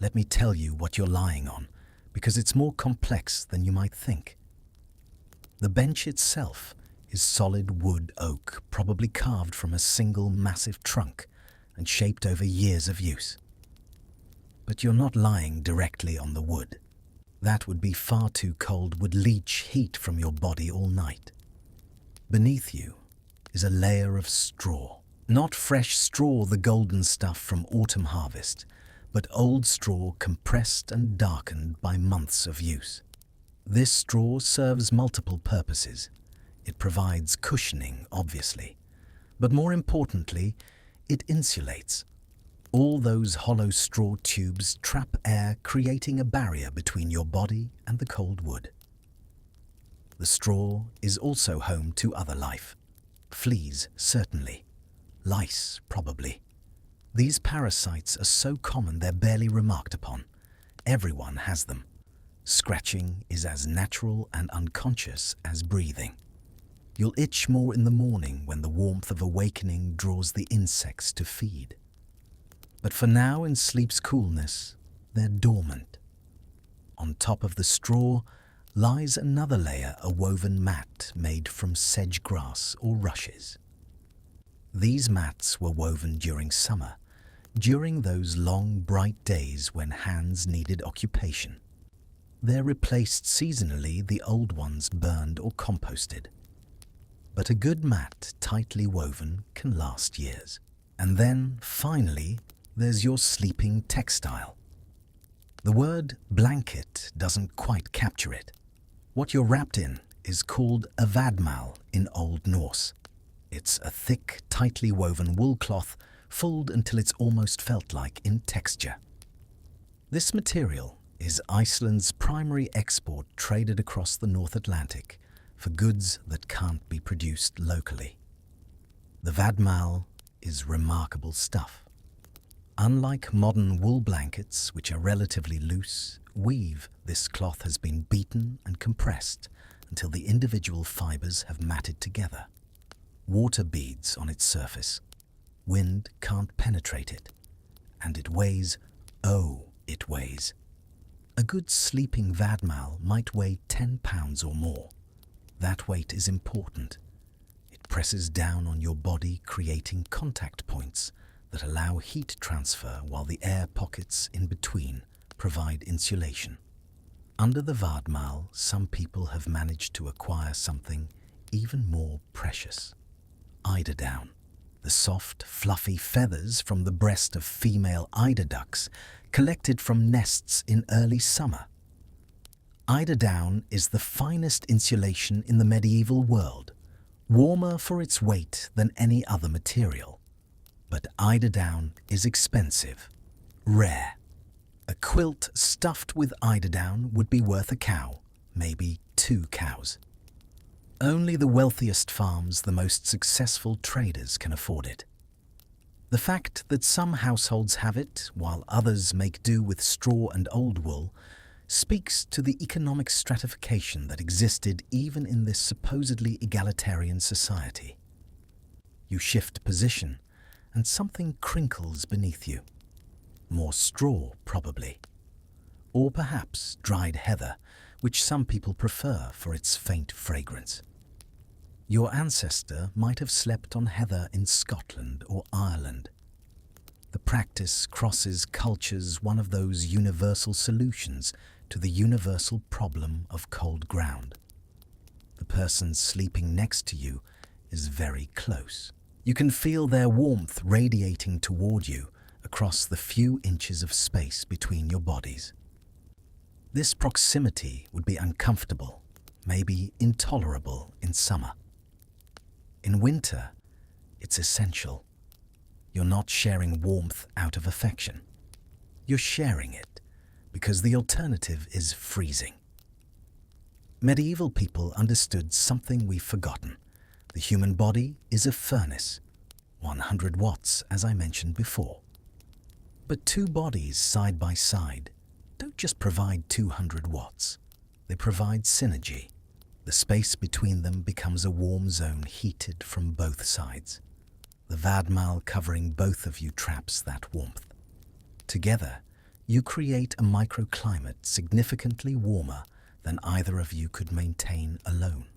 Let me tell you what you're lying on, because it's more complex than you might think. The bench itself is solid wood oak, probably carved from a single massive trunk and shaped over years of use. But you're not lying directly on the wood. That would be far too cold, would leach heat from your body all night. Beneath you is a layer of straw. Not fresh straw, the golden stuff from autumn harvest, but old straw compressed and darkened by months of use. This straw serves multiple purposes. It provides cushioning, obviously, but more importantly, it insulates. All those hollow straw tubes trap air, creating a barrier between your body and the cold wood. The straw is also home to other life. Fleas, certainly. Lice, probably. These parasites are so common they're barely remarked upon. Everyone has them. Scratching is as natural and unconscious as breathing. You'll itch more in the morning when the warmth of awakening draws the insects to feed. But for now, in sleep's coolness, they're dormant. On top of the straw lies another layer, a woven mat made from sedge grass or rushes. These mats were woven during summer, during those long, bright days when hands needed occupation. They're replaced seasonally, the old ones burned or composted. But a good mat, tightly woven, can last years. And then, finally, there's your sleeping textile. The word blanket doesn't quite capture it. What you're wrapped in is called a vadmal in Old Norse. It's a thick, tightly woven wool cloth, fulled until it's almost felt-like in texture. This material is Iceland's primary export, traded across the North Atlantic for goods that can't be produced locally. The vadmal is remarkable stuff. Unlike modern wool blankets, which are relatively loose, this cloth has been beaten and compressed until the individual fibers have matted together. Water beads on its surface. Wind can't penetrate it. And it weighs, it weighs. A good sleeping vadmal might weigh 10 pounds or more. That weight is important. It presses down on your body, creating contact points that allow heat transfer while the air pockets in between provide insulation. Under the vadmal, some people have managed to acquire something even more precious. Eider down, the soft, fluffy feathers from the breast of female eider ducks collected from nests in early summer. Eider down is the finest insulation in the medieval world, warmer for its weight than any other material. But eider down is expensive, rare. A quilt stuffed with eider down would be worth a cow, maybe 2 cows. Only the wealthiest farms, the most successful traders can afford it. The fact that some households have it, while others make do with straw and old wool, speaks to the economic stratification that existed even in this supposedly egalitarian society. You shift position, and something crinkles beneath you. More straw, probably. Or perhaps dried heather, which some people prefer for its faint fragrance. Your ancestor might have slept on heather in Scotland or Ireland. The practice crosses cultures, one of those universal solutions to the universal problem of cold ground. The person sleeping next to you is very close. You can feel their warmth radiating toward you across the few inches of space between your bodies. This proximity would be uncomfortable, maybe intolerable in summer. In winter, it's essential. You're not sharing warmth out of affection. You're sharing it because the alternative is freezing. Medieval people understood something we've forgotten. The human body is a furnace, 100 watts, as I mentioned before. But 2 bodies side by side don't just provide 200 watts. They provide synergy. The space between them becomes a warm zone heated from both sides. The vadmal covering both of you traps that warmth. Together, you create a microclimate significantly warmer than either of you could maintain alone.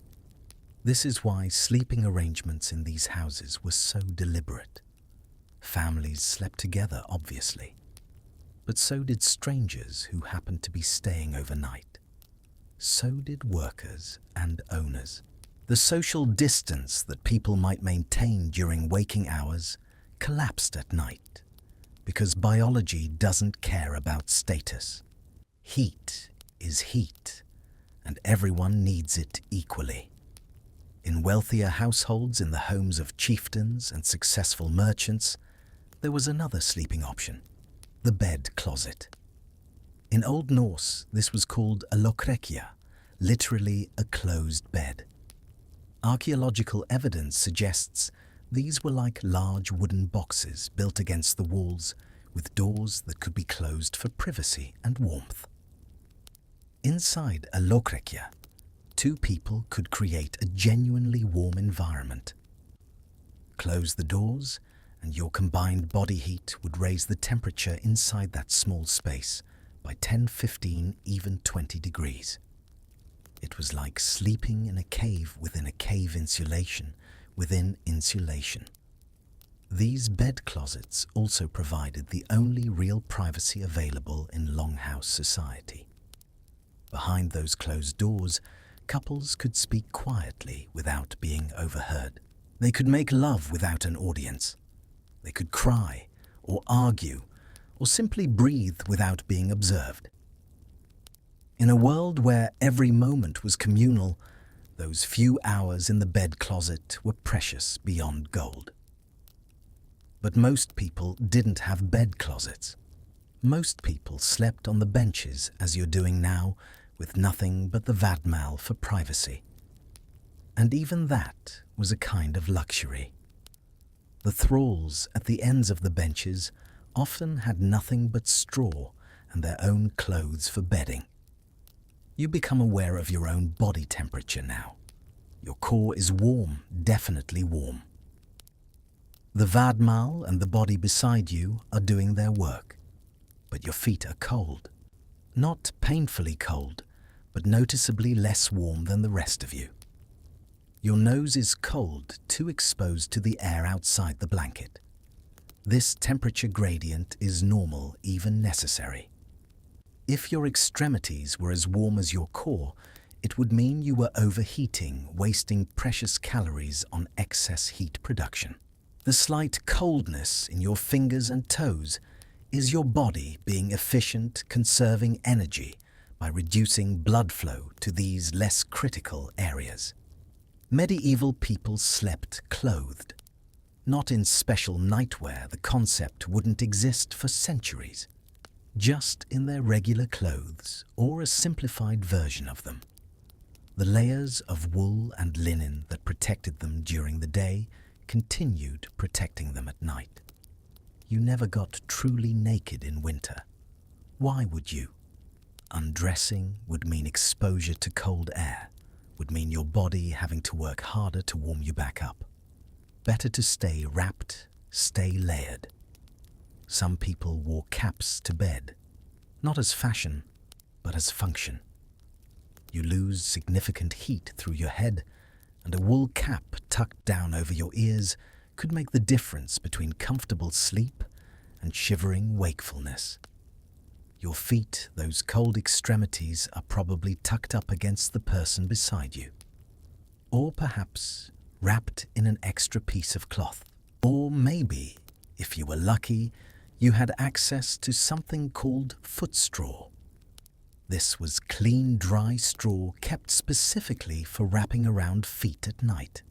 This is why sleeping arrangements in these houses were so deliberate. Families slept together, obviously, but so did strangers who happened to be staying overnight. So did workers and owners. The social distance that people might maintain during waking hours collapsed at night, because biology doesn't care about status. Heat is heat, and everyone needs it equally. In wealthier households in the homes of chieftains and successful merchants, there was another sleeping option, the bed closet. In Old Norse, this was called a lokrekja, literally a closed bed. Archaeological evidence suggests these were like large wooden boxes built against the walls with doors that could be closed for privacy and warmth. Inside a lokrekja, two people could create a genuinely warm environment. Close the doors, and your combined body heat would raise the temperature inside that small space by 10, 15, even 20 degrees. It was like sleeping in a cave within a cave insulation within insulation. These bed closets also provided the only real privacy available in Longhouse society. Behind those closed doors, couples could speak quietly without being overheard. They could make love without an audience. They could cry or argue or simply breathe without being observed. In a world where every moment was communal, those few hours in the bed closet were precious beyond gold. But most people didn't have bed closets. Most people slept on the benches as you're doing now, with nothing but the vadmal for privacy. And even that was a kind of luxury. The thralls at the ends of the benches often had nothing but straw and their own clothes for bedding. You become aware of your own body temperature now. Your core is warm, definitely warm. The vadmal and the body beside you are doing their work, but your feet are cold. Not painfully cold, but noticeably less warm than the rest of you. Your nose is cold, too exposed to the air outside the blanket. This temperature gradient is normal, even necessary. If your extremities were as warm as your core, it would mean you were overheating, wasting precious calories on excess heat production. The slight coldness in your fingers and toes is your body being efficient, conserving energy by reducing blood flow to these less critical areas. Medieval people slept clothed. Not in special nightwear, the concept wouldn't exist for centuries. Just in their regular clothes, or a simplified version of them. The layers of wool and linen that protected them during the day continued protecting them at night. You never got truly naked in winter. Why would you? Undressing would mean exposure to cold air, would mean your body having to work harder to warm you back up. Better to stay wrapped, stay layered. Some people wore caps to bed, not as fashion, but as function. You lose significant heat through your head, and a wool cap tucked down over your ears could make the difference between comfortable sleep and shivering wakefulness. Your feet, those cold extremities, are probably tucked up against the person beside you. Or perhaps wrapped in an extra piece of cloth. Or maybe, if you were lucky, you had access to something called foot straw. This was clean, dry straw kept specifically for wrapping around feet at night.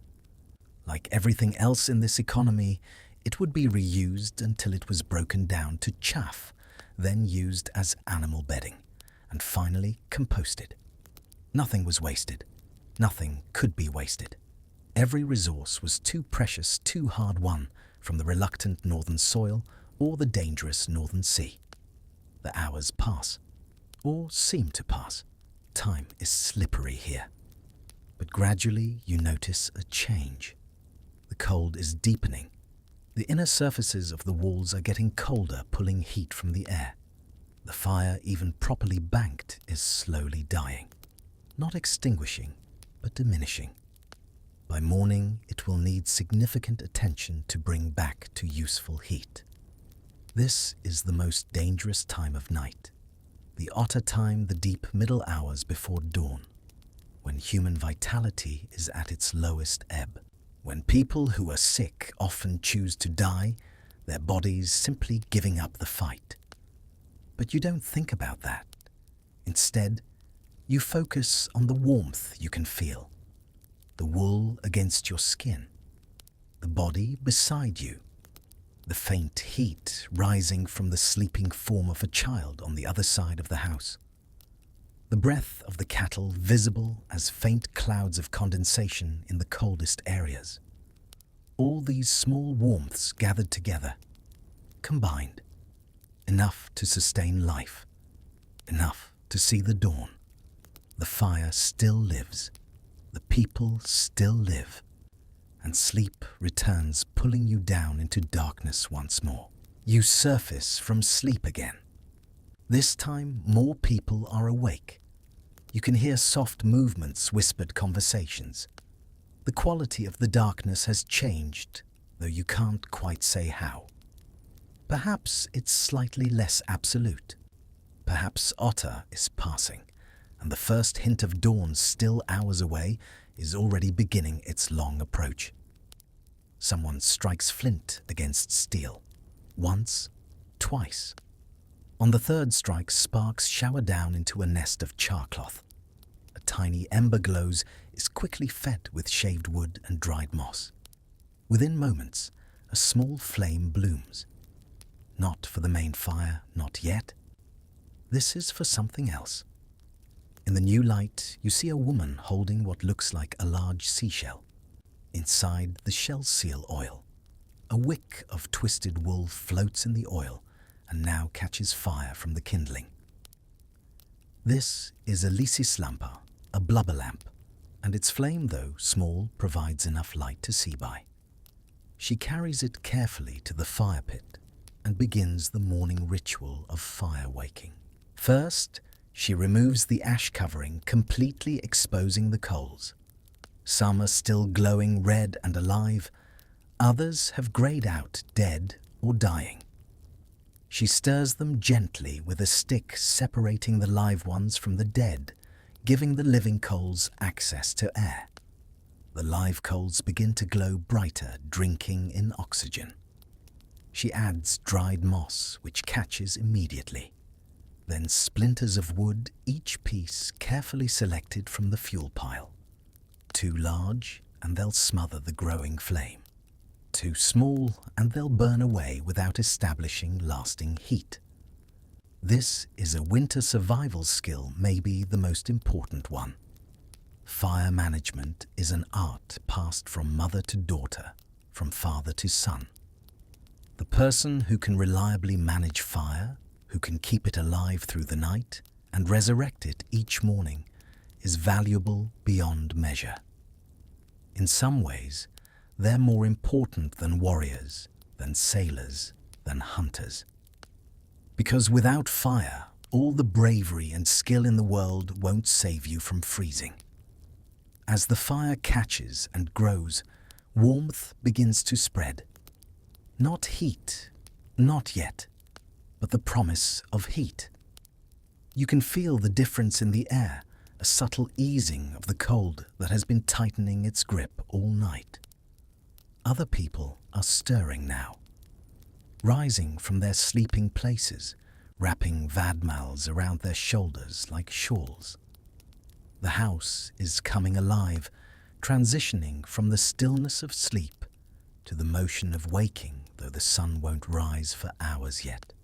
Like everything else in this economy, it would be reused until it was broken down to chaff, then used as animal bedding, and finally composted. Nothing was wasted. Nothing could be wasted. Every resource was too precious, too hard-won from the reluctant northern soil or the dangerous northern sea. The hours pass, or seem to pass. Time is slippery here. But gradually you notice a change. The cold is deepening. The inner surfaces of the walls are getting colder, pulling heat from the air. The fire, even properly banked, is slowly dying. Not extinguishing, but diminishing. By morning, it will need significant attention to bring back to useful heat. This is the most dangerous time of night. The otter time, the deep middle hours before dawn, when human vitality is at its lowest ebb. When people who are sick often choose to die, their bodies simply giving up the fight. But you don't think about that. Instead, you focus on the warmth you can feel, the wool against your skin, the body beside you, the faint heat rising from the sleeping form of a child on the other side of the house, the breath of the cattle visible as faint clouds of condensation in the coldest areas. All these small warmths gathered together, combined, enough to sustain life, enough to see the dawn. The fire still lives, the people still live, and sleep returns, pulling you down into darkness once more. You surface from sleep again. This time, more people are awake. You can hear soft movements, whispered conversations. The quality of the darkness has changed, though you can't quite say how. Perhaps it's slightly less absolute. Perhaps Otter is passing, and the first hint of dawn, still hours away, is already beginning its long approach. Someone strikes flint against steel. Once, twice. On the third strike, sparks shower down into a nest of charcloth. A tiny ember glows, is quickly fed with shaved wood and dried moss. Within moments, a small flame blooms. Not for the main fire, not yet. This is for something else. In the new light, you see a woman holding what looks like a large seashell. Inside, the shell seal oil. A wick of twisted wool floats in the oil and now catches fire from the kindling. This is a lysislampa, a blubber lamp, and its flame, though small, provides enough light to see by. She carries it carefully to the fire pit and begins the morning ritual of fire waking. First, she removes the ash covering, completely exposing the coals. Some are still glowing red and alive, others have grayed out, dead or dying. She stirs them gently with a stick, separating the live ones from the dead, giving the living coals access to air. The live coals begin to glow brighter, drinking in oxygen. She adds dried moss, which catches immediately. Then splinters of wood, each piece carefully selected from the fuel pile. Too large, and they'll smother the growing flame. Too small, and they'll burn away without establishing lasting heat. This is a winter survival skill, maybe the most important one. Fire management is an art passed from mother to daughter, from father to son. The person who can reliably manage fire, who can keep it alive through the night and resurrect it each morning, is valuable beyond measure. In some ways, they're more important than warriors, than sailors, than hunters. Because without fire, all the bravery and skill in the world won't save you from freezing. As the fire catches and grows, warmth begins to spread. Not heat, not yet, but the promise of heat. You can feel the difference in the air, a subtle easing of the cold that has been tightening its grip all night. Other people are stirring now, rising from their sleeping places, wrapping vadmals around their shoulders like shawls. The house is coming alive, transitioning from the stillness of sleep to the motion of waking, though the sun won't rise for hours yet.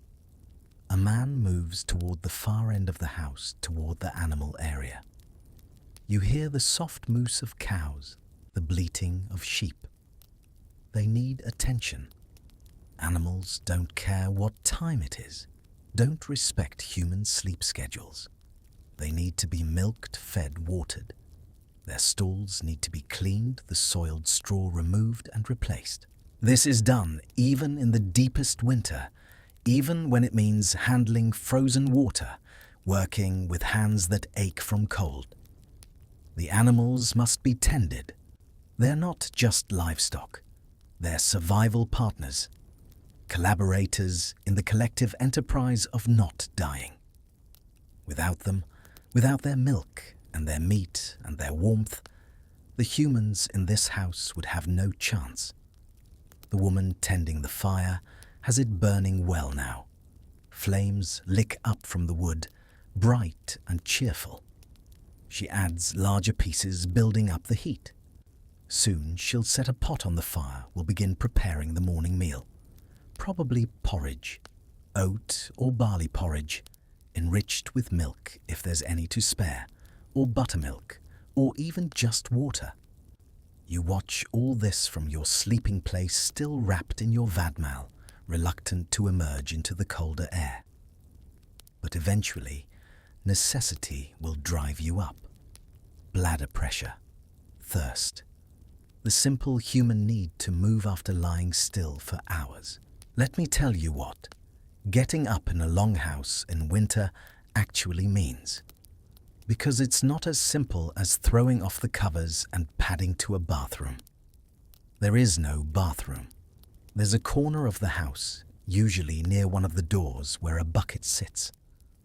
A man moves toward the far end of the house, toward the animal area. You hear the soft moose of cows, the bleating of sheep. They need attention. Animals don't care what time it is, don't respect human sleep schedules. They need to be milked, fed, watered. Their stalls need to be cleaned, the soiled straw removed and replaced. This is done even in the deepest winter, even when it means handling frozen water, working with hands that ache from cold. The animals must be tended. They're not just livestock. They're survival partners, collaborators in the collective enterprise of not dying. Without them, without their milk and their meat and their warmth, the humans in this house would have no chance. The woman tending the fire has it burning well now. Flames lick up from the wood, bright and cheerful. She adds larger pieces, building up the heat. Soon she'll set a pot on the fire, will begin preparing the morning meal. Probably porridge, oat or barley porridge, enriched with milk if there's any to spare, or buttermilk, or even just water. You watch all this from your sleeping place, still wrapped in your vadmal, reluctant to emerge into the colder air. But eventually, necessity will drive you up. Bladder pressure, thirst, the simple human need to move after lying still for hours. Let me tell you what getting up in a longhouse in winter actually means. Because it's not as simple as throwing off the covers and padding to a bathroom. There is no bathroom. There's a corner of the house, usually near one of the doors, where a bucket sits.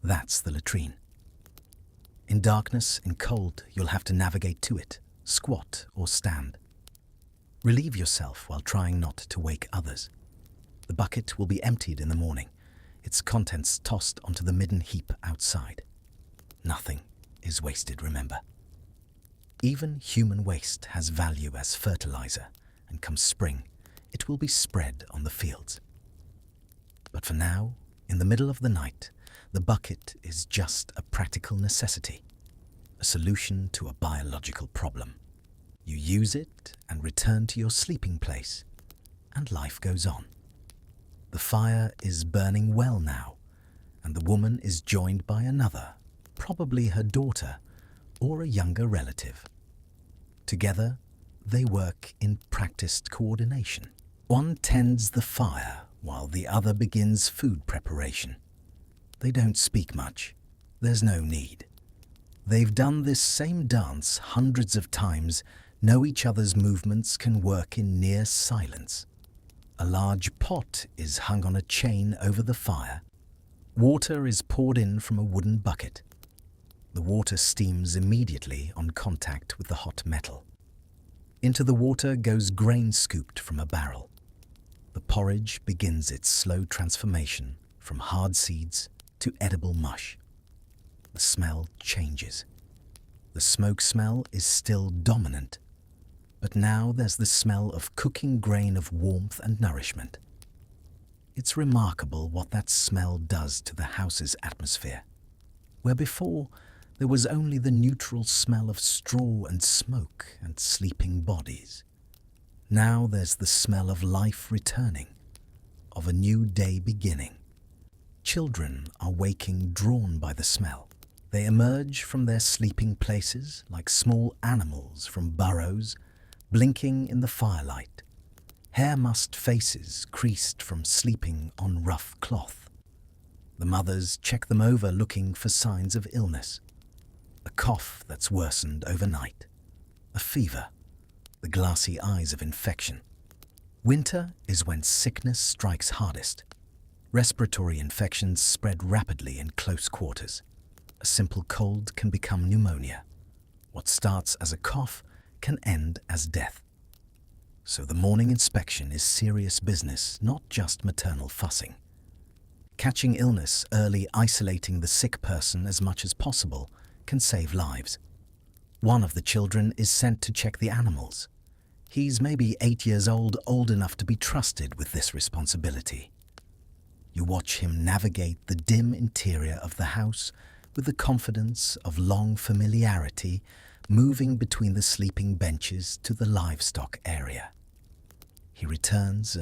That's the latrine. In darkness and cold, you'll have to navigate to it, squat or stand. Relieve yourself while trying not to wake others. The bucket will be emptied in the morning, its contents tossed onto the midden heap outside. Nothing is wasted, remember. Even human waste has value as fertilizer, and come spring, it will be spread on the fields. But for now, in the middle of the night, the bucket is just a practical necessity, a solution to a biological problem. You use it and return to your sleeping place, and life goes on. The fire is burning well now, and the woman is joined by another, probably her daughter or a younger relative. Together, they work in practiced coordination. One tends the fire while the other begins food preparation. They don't speak much. There's no need. They've done this same dance hundreds of times, know each other's movements, can work in near silence. A large pot is hung on a chain over the fire. Water is poured in from a wooden bucket. The water steams immediately on contact with the hot metal. Into the water goes grain scooped from a barrel. The porridge begins its slow transformation from hard seeds to edible mush. The smell changes. The smoke smell is still dominant, but now there's the smell of cooking grain, of warmth and nourishment. It's remarkable what that smell does to the house's atmosphere, where before there was only the neutral smell of straw and smoke and sleeping bodies. Now there's the smell of life returning, of a new day beginning. Children are waking, drawn by the smell. They emerge from their sleeping places like small animals from burrows, blinking in the firelight. Hair-mussed faces creased from sleeping on rough cloth. The mothers check them over, looking for signs of illness. A cough that's worsened overnight. A fever. The glassy eyes of infection. Winter is when sickness strikes hardest. Respiratory infections spread rapidly in close quarters. A simple cold can become pneumonia. What starts as a cough can end as death. So the morning inspection is serious business, not just maternal fussing. Catching illness early, isolating the sick person as much as possible, can save lives. One of the children is sent to check the animals. He's maybe 8 years old, old enough to be trusted with this responsibility. You watch him navigate the dim interior of the house with the confidence of long familiarity, moving between the sleeping benches to the livestock area. He returns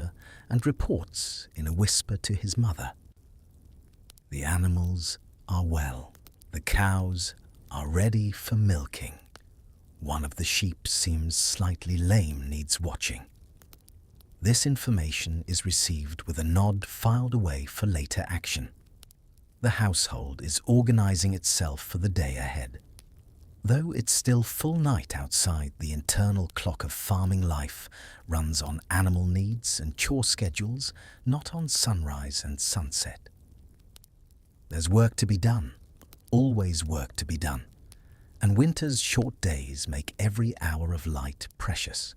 and reports in a whisper to his mother. The animals are well. The cows are ready for milking. One of the sheep seems slightly lame, needs watching. This information is received with a nod, filed away for later action. The household is organizing itself for the day ahead. Though it's still full night outside, the internal clock of farming life runs on animal needs and chore schedules, not on sunrise and sunset. There's work to be done, always work to be done, and winter's short days make every hour of light precious.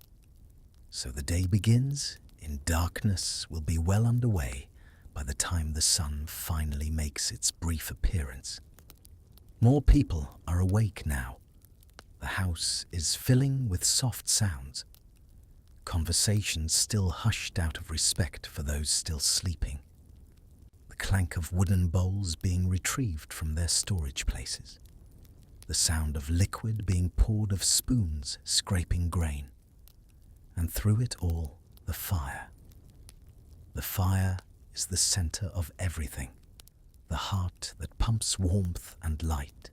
So the day begins, in darkness will be well underway, by the time the sun finally makes its brief appearance. More people are awake now. The house is filling with soft sounds. Conversations still hushed out of respect for those still sleeping. The clank of wooden bowls being retrieved from their storage places. The sound of liquid being poured of spoons scraping grain. And through it all, the fire. The fire is the center of everything, the heart that pumps warmth and light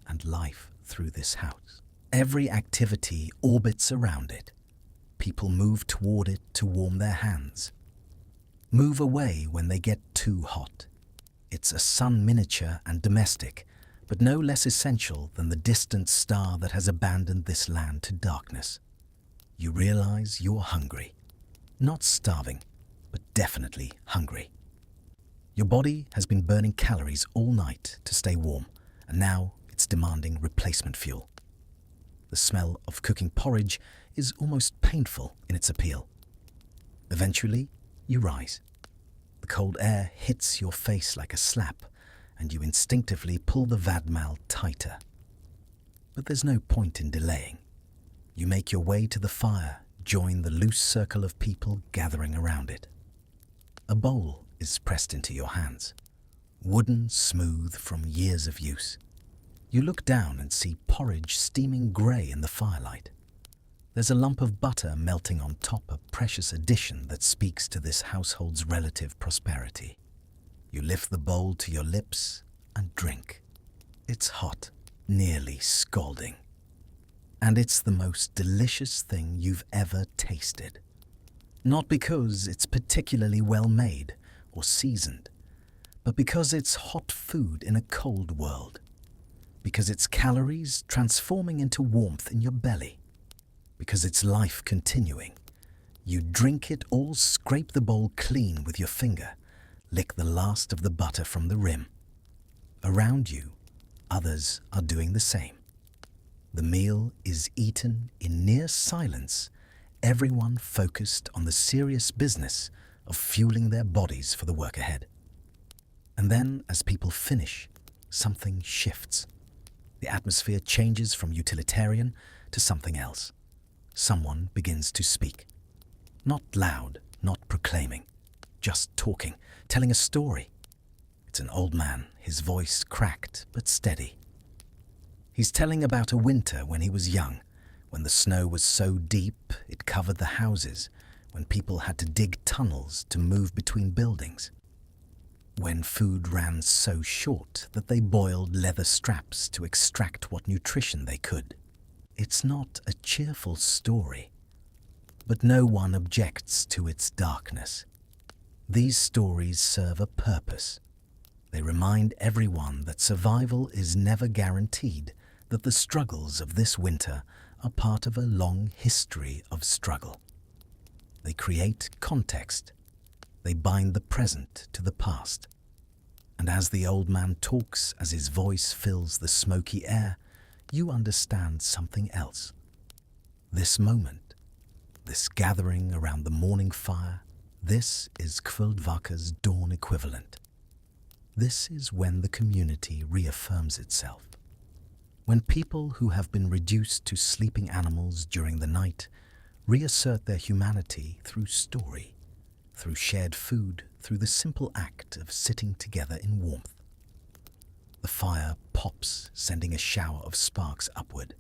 and life through this house. Every activity orbits around it. People move toward it to warm their hands. Move away when they get too hot. It's a sun miniature and domestic, but no less essential than the distant star that has abandoned this land to darkness. You realize you're hungry. Not starving, but definitely hungry. Your body has been burning calories all night to stay warm, and now it's demanding replacement fuel. The smell of cooking porridge is almost painful in its appeal. Eventually, you rise. The cold air hits your face like a slap, and you instinctively pull the vadmal tighter. But there's no point in delaying. You make your way to the fire, join the loose circle of people gathering around it. A bowl is pressed into your hands, wooden smooth from years of use. You look down and see porridge steaming grey in the firelight. There's a lump of butter melting on top, a precious addition that speaks to this household's relative prosperity. You lift the bowl to your lips and drink. It's hot, nearly scalding. And it's the most delicious thing you've ever tasted. Not because it's particularly well made or seasoned, but because it's hot food in a cold world. Because it's calories transforming into warmth in your belly. Because it's life continuing. You drink it all, scrape the bowl clean with your finger, lick the last of the butter from the rim. Around you, others are doing the same. The meal is eaten in near silence, everyone focused on the serious business of fueling their bodies for the work ahead. And then, as people finish, something shifts. The atmosphere changes from utilitarian to something else. Someone begins to speak. Not loud, not proclaiming, just talking, telling a story. It's an old man, his voice cracked but steady. He's telling about a winter when he was young, when the snow was so deep it covered the houses, when people had to dig tunnels to move between buildings, when food ran so short that they boiled leather straps to extract what nutrition they could. It's not a cheerful story, but no one objects to its darkness. These stories serve a purpose. They remind everyone that survival is never guaranteed, that the struggles of this winter are part of a long history of struggle. They create context. They bind the present to the past. And as the old man talks, as his voice fills the smoky air, you understand something else. This moment, this gathering around the morning fire, this is Kvuldvaka's dawn equivalent. This is when the community reaffirms itself. When people who have been reduced to sleeping animals during the night reassert their humanity through story, through shared food, through the simple act of sitting together in warmth. The fire pops, sending a shower of sparks upward.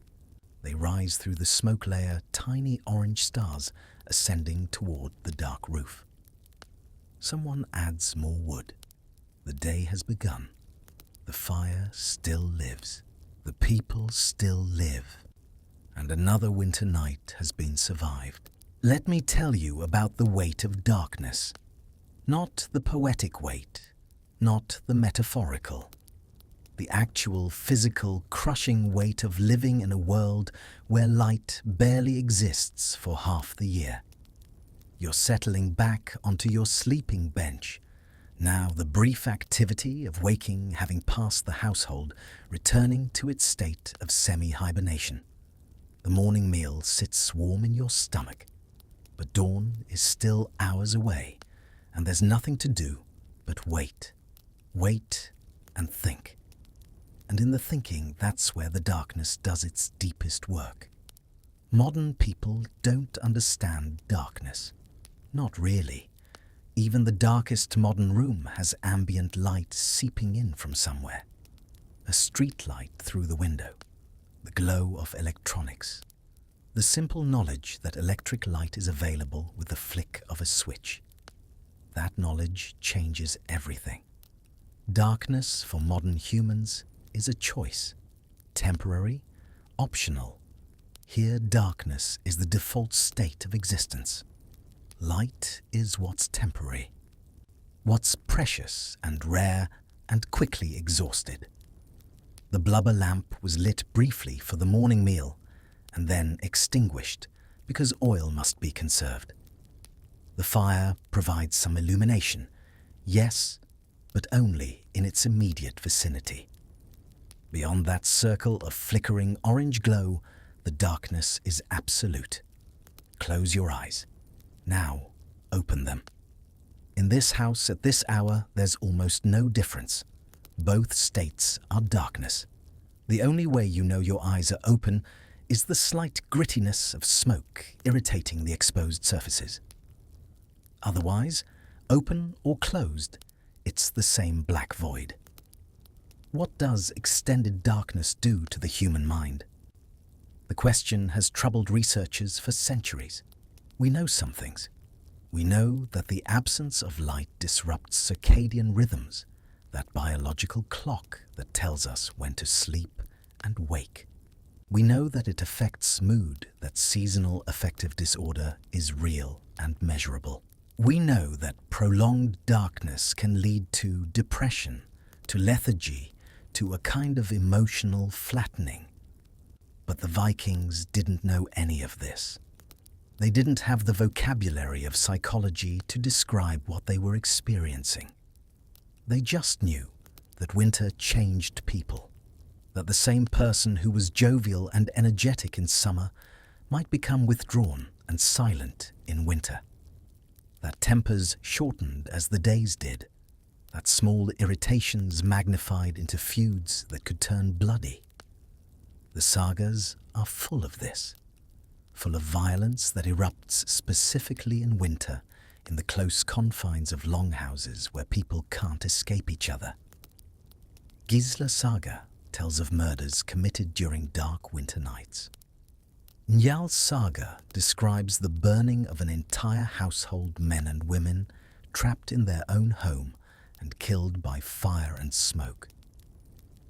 They rise through the smoke layer, tiny orange stars ascending toward the dark roof. Someone adds more wood. The day has begun. The fire still lives. The people still live. And another winter night has been survived. Let me tell you about the weight of darkness. Not the poetic weight, not the metaphorical. The actual physical crushing weight of living in a world where light barely exists for half the year. You're settling back onto your sleeping bench. Now the brief activity of waking having passed the household, returning to its state of semi-hibernation. The morning meal sits warm in your stomach, but dawn is still hours away, and there's nothing to do But wait, wait and think. And in the thinking, that's where the darkness does its deepest work. Modern people don't understand darkness. Not really. Even the darkest modern room has ambient light seeping in from somewhere. A street light through the window, the glow of electronics, the simple knowledge that electric light is available with the flick of a switch. That knowledge changes everything. Darkness for modern humans is a choice, temporary, optional. Here, darkness is the default state of existence. Light is what's temporary, what's precious and rare and quickly exhausted. The blubber lamp was lit briefly for the morning meal and then extinguished because oil must be conserved. The fire provides some illumination, yes, but only in its immediate vicinity. Beyond that circle of flickering orange glow, the darkness is absolute. Close your eyes. Now, open them. In this house at this hour, there's almost no difference. Both states are darkness. The only way you know your eyes are open is the slight grittiness of smoke irritating the exposed surfaces. Otherwise, open or closed, it's the same black void. What does extended darkness do to the human mind? The question has troubled researchers for centuries. We know some things. We know that the absence of light disrupts circadian rhythms, that biological clock that tells us when to sleep and wake. We know that it affects mood, that seasonal affective disorder is real and measurable. We know that prolonged darkness can lead to depression, to lethargy, to a kind of emotional flattening. But the Vikings didn't know any of this. They didn't have the vocabulary of psychology to describe what they were experiencing. They just knew that winter changed people, that the same person who was jovial and energetic in summer might become withdrawn and silent in winter, that tempers shortened as the days did, that small irritations magnified into feuds that could turn bloody. The sagas are full of this, full of violence that erupts specifically in winter in the close confines of Longhouses where people can't escape each other. Gisla Saga tells of murders committed during dark winter nights. Njal Saga describes the burning of an entire household, men and women, trapped in their own home and killed by fire and smoke.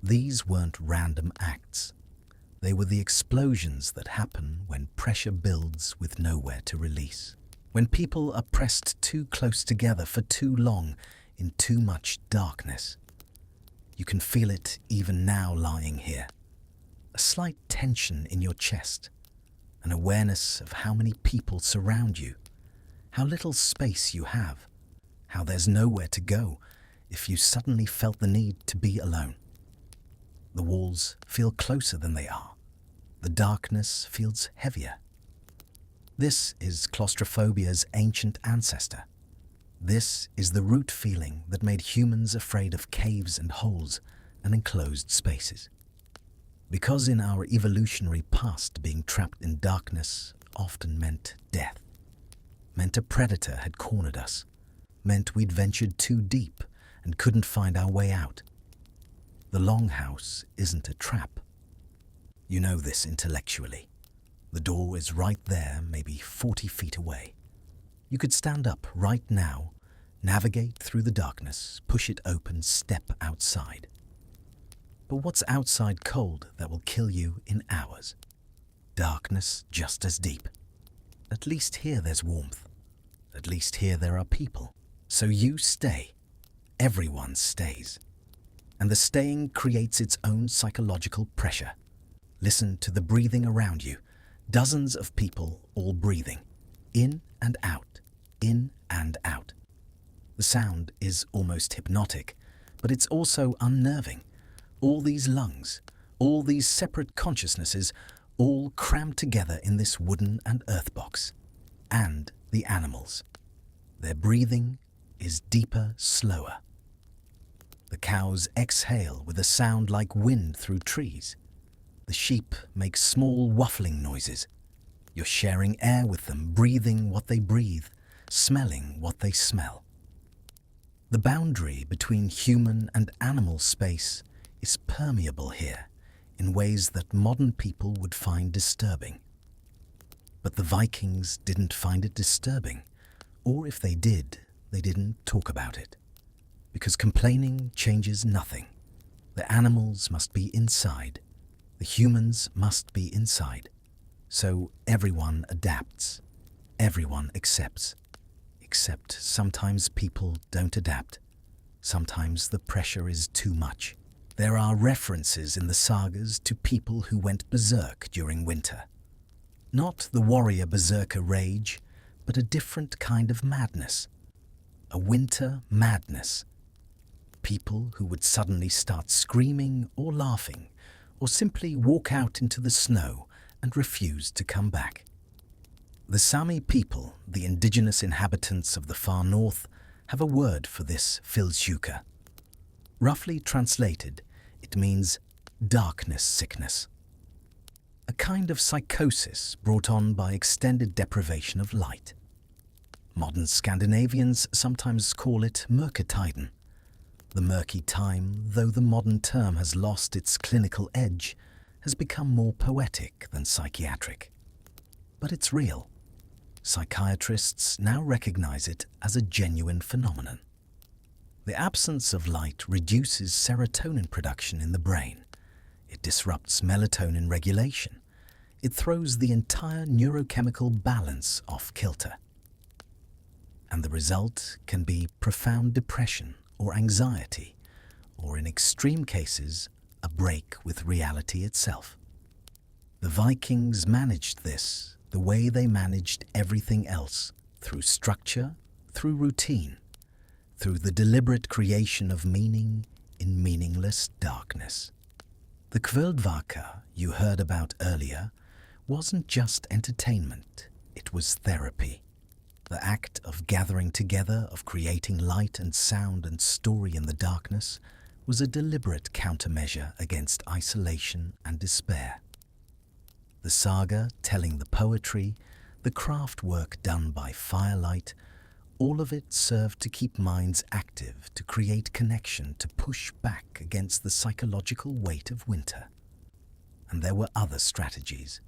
These weren't random acts. They were the explosions that happen when pressure builds with nowhere to release. When people are pressed too close together for too long in too much darkness. You can feel it even now lying here. A slight tension in your chest, an awareness of how many people surround you, how little space you have, how there's nowhere to go if you suddenly felt the need to be alone. The walls feel closer than they are. The darkness feels heavier. This is claustrophobia's ancient ancestor. This is the root feeling that made humans afraid of caves and holes and enclosed spaces. Because in our evolutionary past, being trapped in darkness often meant death, meant a predator had cornered us, meant we'd ventured too deep and couldn't find our way out. The Longhouse isn't a trap. You know this intellectually. The door is right there, maybe 40 feet away. You could stand up right now, navigate through the darkness, push it open, step outside. But what's outside cold that will kill you in hours? Darkness just as deep. At least here there's warmth. At least here there are people. So you stay. Everyone stays. And the staying creates its own psychological pressure. Listen to the breathing around you. Dozens of people all breathing. In and out. In and out. The sound is almost hypnotic, but it's also unnerving. All these lungs, all these separate consciousnesses, all crammed together in this wooden and earth box. And the animals. Their breathing is deeper, slower. The cows exhale with a sound like wind through trees. The sheep make small waffling noises. You're sharing air with them, breathing what they breathe, smelling what they smell. The boundary between human and animal space is permeable here in ways that modern people would find disturbing. But the Vikings didn't find it disturbing, or if they did, they didn't talk about it. Because complaining changes nothing. The animals must be inside. The humans must be inside. So everyone adapts. Everyone accepts. Except sometimes people don't adapt. Sometimes the pressure is too much. There are references in the sagas to people who went berserk during winter. Not the warrior berserker rage, but a different kind of madness. A winter madness. People who would suddenly start screaming or laughing, or simply walk out into the snow and refuse to come back. The Sami people, the indigenous inhabitants of the far north, have a word for this filsjuka. Roughly translated, it means darkness sickness. A kind of psychosis brought on by extended deprivation of light. Modern Scandinavians sometimes call it mørketiden. The murky time, though the modern term has lost its clinical edge, has become more poetic than psychiatric. But it's real. Psychiatrists now recognize it as a genuine phenomenon. The absence of light reduces serotonin production in the brain. It disrupts melatonin regulation. It throws the entire neurochemical balance off kilter. And the result can be profound depression or anxiety, or in extreme cases, a break with reality itself. The Vikings managed this the way they managed everything else, through structure, through routine, through the deliberate creation of meaning in meaningless darkness. The Kveldvaka you heard about earlier wasn't just entertainment, it was therapy. The act of gathering together, of creating light and sound and story in the darkness, was a deliberate countermeasure against isolation and despair. The saga telling the poetry, the craft work done by firelight, all of it served to keep minds active, to create connection, to push back against the psychological weight of winter. And there were other strategies.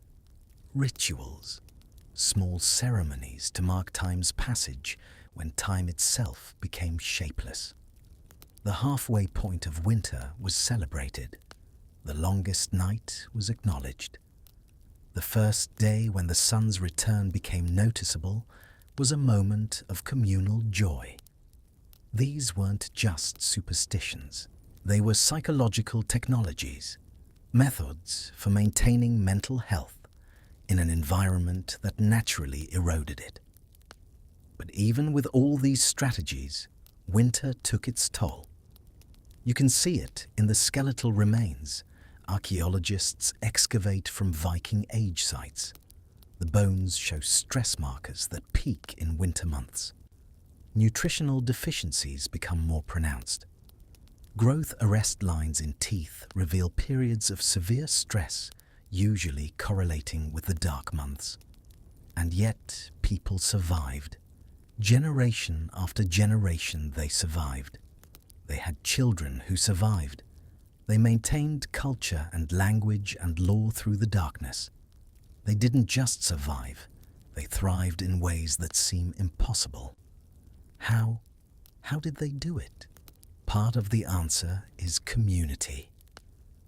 Rituals, small ceremonies to mark time's passage when time itself became shapeless. The halfway point of winter was celebrated. The longest night was acknowledged. The first day when the sun's return became noticeable was a moment of communal joy. These weren't just superstitions. They were psychological technologies, methods for maintaining mental health in an environment that naturally eroded it. But even with all these strategies, winter took its toll. You can see it in the skeletal remains archaeologists excavate from Viking age sites. The bones show stress markers that peak in winter months. Nutritional deficiencies become more pronounced. Growth arrest lines in teeth reveal periods of severe stress, usually correlating with the dark months. And yet, people survived. Generation after generation, they survived. They had children who survived. They maintained culture and language and law through the darkness. They didn't just survive, they thrived in ways that seem impossible. How? How did they do it? Part of the answer is community.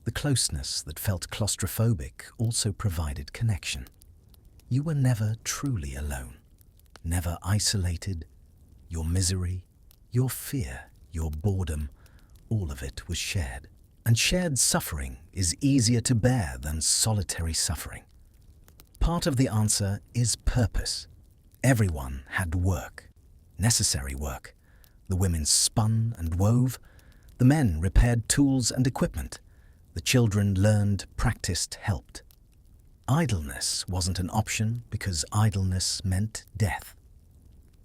The closeness that felt claustrophobic also provided connection. You were never truly alone, never isolated. Your misery, your fear, your boredom, all of it was shared. And shared suffering is easier to bear than solitary suffering. Part of the answer is purpose. Everyone had work, necessary work. The women spun and wove. The men repaired tools and equipment. The children learned, practiced, helped. Idleness wasn't an option because idleness meant death.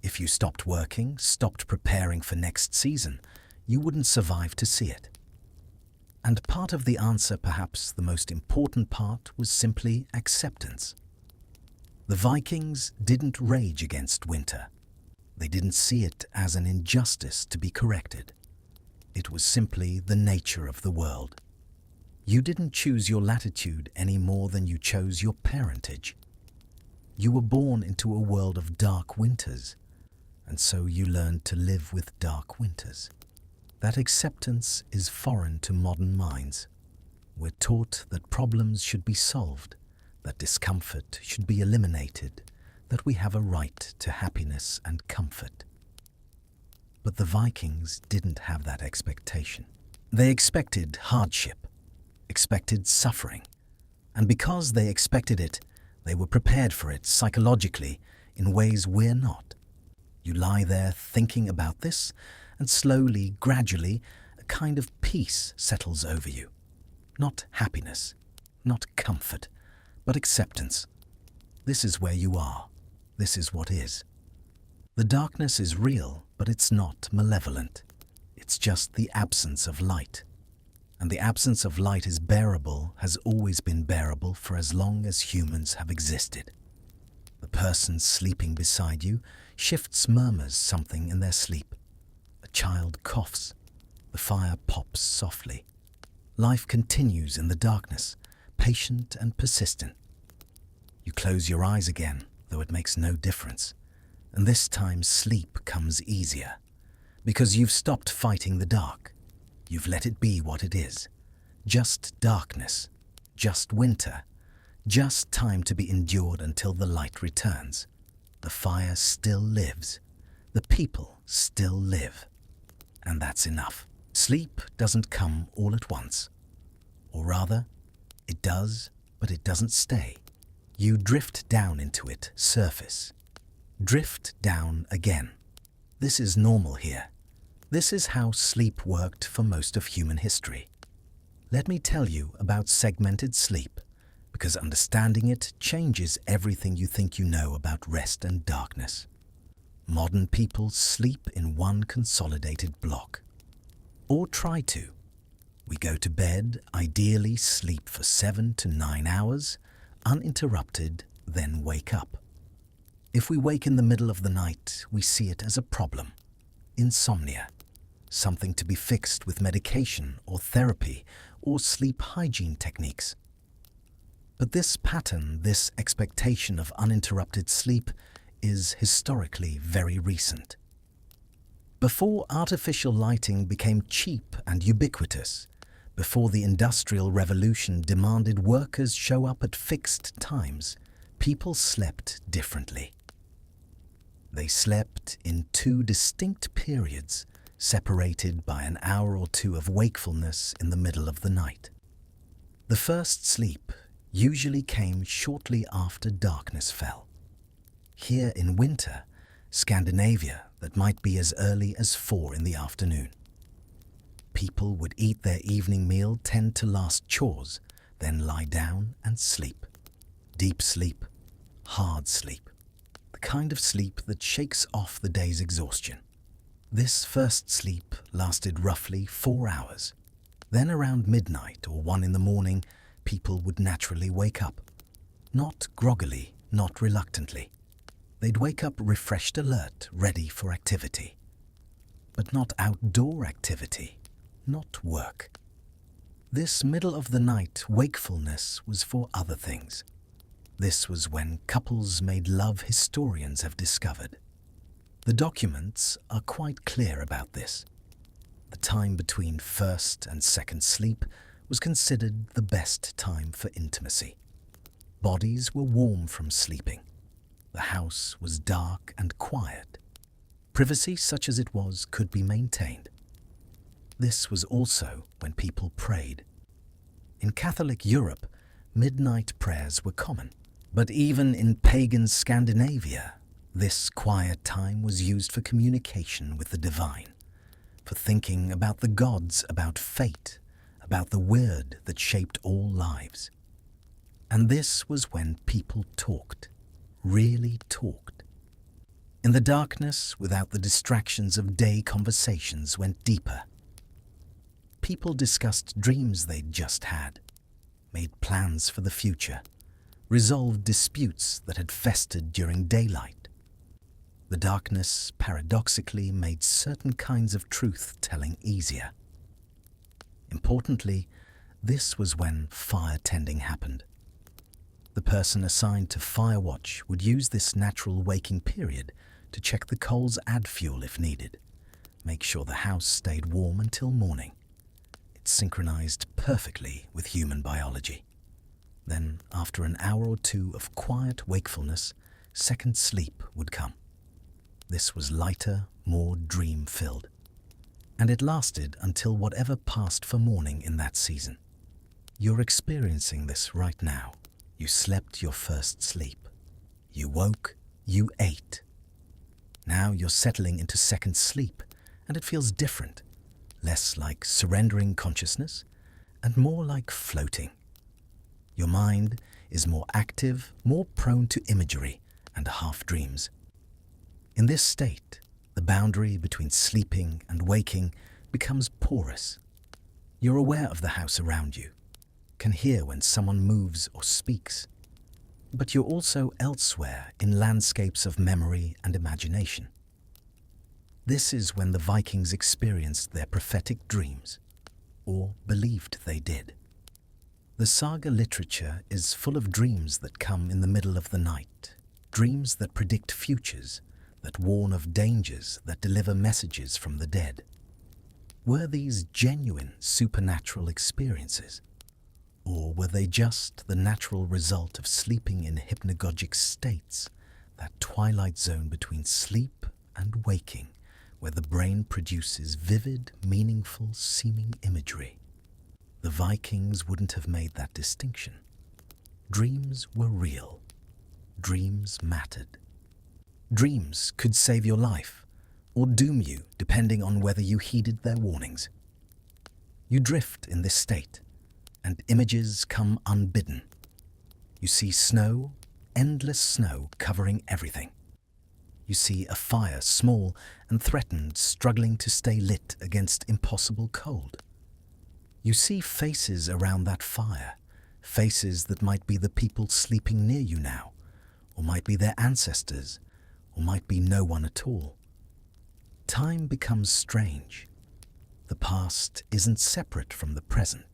If you stopped working, stopped preparing for next season, you wouldn't survive to see it. And part of the answer, perhaps the most important part, was simply acceptance. The Vikings didn't rage against winter. They didn't see it as an injustice to be corrected. It was simply the nature of the world. You didn't choose your latitude any more than you chose your parentage. You were born into a world of dark winters, and so you learned to live with dark winters. That acceptance is foreign to modern minds. We're taught that problems should be solved, that discomfort should be eliminated, that we have a right to happiness and comfort. But the Vikings didn't have that expectation. They expected hardship, expected suffering, and because they expected it, they were prepared for it psychologically in ways we're not. You lie there thinking about this, and slowly, gradually, a kind of peace settles over you. Not happiness, not comfort, but acceptance. This is where you are. This is what is. The darkness is real, but it's not malevolent. It's just the absence of light. And the absence of light is bearable, has always been bearable for as long as humans have existed. The person sleeping beside you murmurs something in their sleep. A child coughs. The fire pops softly. Life continues in the darkness, patient and persistent. You close your eyes again, though it makes no difference. And this time sleep comes easier, because you've stopped fighting the dark. You've let it be what it is. Just darkness, just winter, just time to be endured until the light returns. The fire still lives. The people still live. And that's enough. Sleep doesn't come all at once. Or rather, it does, but it doesn't stay. You drift down into it, surface. Drift down again. This is normal here. This is how sleep worked for most of human history. Let me tell you about segmented sleep, because understanding it changes everything you think you know about rest and darkness. Modern people sleep in one consolidated block. Or try to. We go to bed, ideally sleep for 7 to 9 hours, uninterrupted, then wake up. If we wake in the middle of the night, we see it as a problem. Insomnia. Something to be fixed with medication or therapy or sleep hygiene techniques. But this pattern, this expectation of uninterrupted sleep, is historically very recent. Before artificial lighting became cheap and ubiquitous, before the Industrial Revolution demanded workers show up at fixed times, people slept differently. They slept in 2 distinct periods, separated by an hour or 2 of wakefulness in the middle of the night. The first sleep usually came shortly after darkness fell. Here in winter, Scandinavia, that might be as early as 4 in the afternoon. People would eat their evening meal, tend to last chores, then lie down and sleep. Deep sleep, hard sleep. The kind of sleep that shakes off the day's exhaustion. This first sleep lasted roughly 4 hours. Then around midnight or 1 in the morning, people would naturally wake up. Not groggily, not reluctantly. They'd wake up refreshed, alert, ready for activity. But not outdoor activity, not work. This middle of the night wakefulness was for other things. This was when couples made love, historians have discovered. The documents are quite clear about this. The time between first and second sleep was considered the best time for intimacy. Bodies were warm from sleeping. The house was dark and quiet. Privacy, such as it was, could be maintained. This was also when people prayed. In Catholic Europe, midnight prayers were common. But even in pagan Scandinavia, this quiet time was used for communication with the divine, for thinking about the gods, about fate, about the word that shaped all lives. And this was when people talked, really talked. In the darkness, without the distractions of day, conversations went deeper. people discussed dreams they'd just had, made plans for the future, resolved disputes that had festered during daylight. The darkness paradoxically made certain kinds of truth-telling easier. Importantly, this was when fire tending happened. The person assigned to fire watch would use this natural waking period to check the coals, add fuel if needed, make sure the house stayed warm until morning. It synchronized perfectly with human biology. Then, after an hour or two of quiet wakefulness, second sleep would come. This was lighter, more dream-filled, and it lasted until whatever passed for morning in that season. You're experiencing this right now. You slept your first sleep. You woke, you ate. Now you're settling into second sleep, and it feels different, less like surrendering consciousness and more like floating. Your mind is more active, more prone to imagery and half-dreams. In this state, the boundary between sleeping and waking becomes porous. You're aware of the house around you, can hear when someone moves or speaks, but you're also elsewhere in landscapes of memory and imagination. This is when the Vikings experienced their prophetic dreams, or believed they did. The saga literature is full of dreams that come in the middle of the night, dreams that predict futures, that warn of dangers, that deliver messages from the dead. Were these genuine supernatural experiences? Or were they just the natural result of sleeping in hypnagogic states, that twilight zone between sleep and waking, where the brain produces vivid, meaningful seeming imagery? The Vikings wouldn't have made that distinction. Dreams were real. Dreams mattered. Dreams could save your life, or doom you, depending on whether you heeded their warnings. You drift in this state, and images come unbidden. You see snow, endless snow covering everything. You see a fire, small and threatened, struggling to stay lit against impossible cold. You see faces around that fire, faces that might be the people sleeping near you now, or might be their ancestors, or might be no one at all. Time becomes strange. The past isn't separate from the present.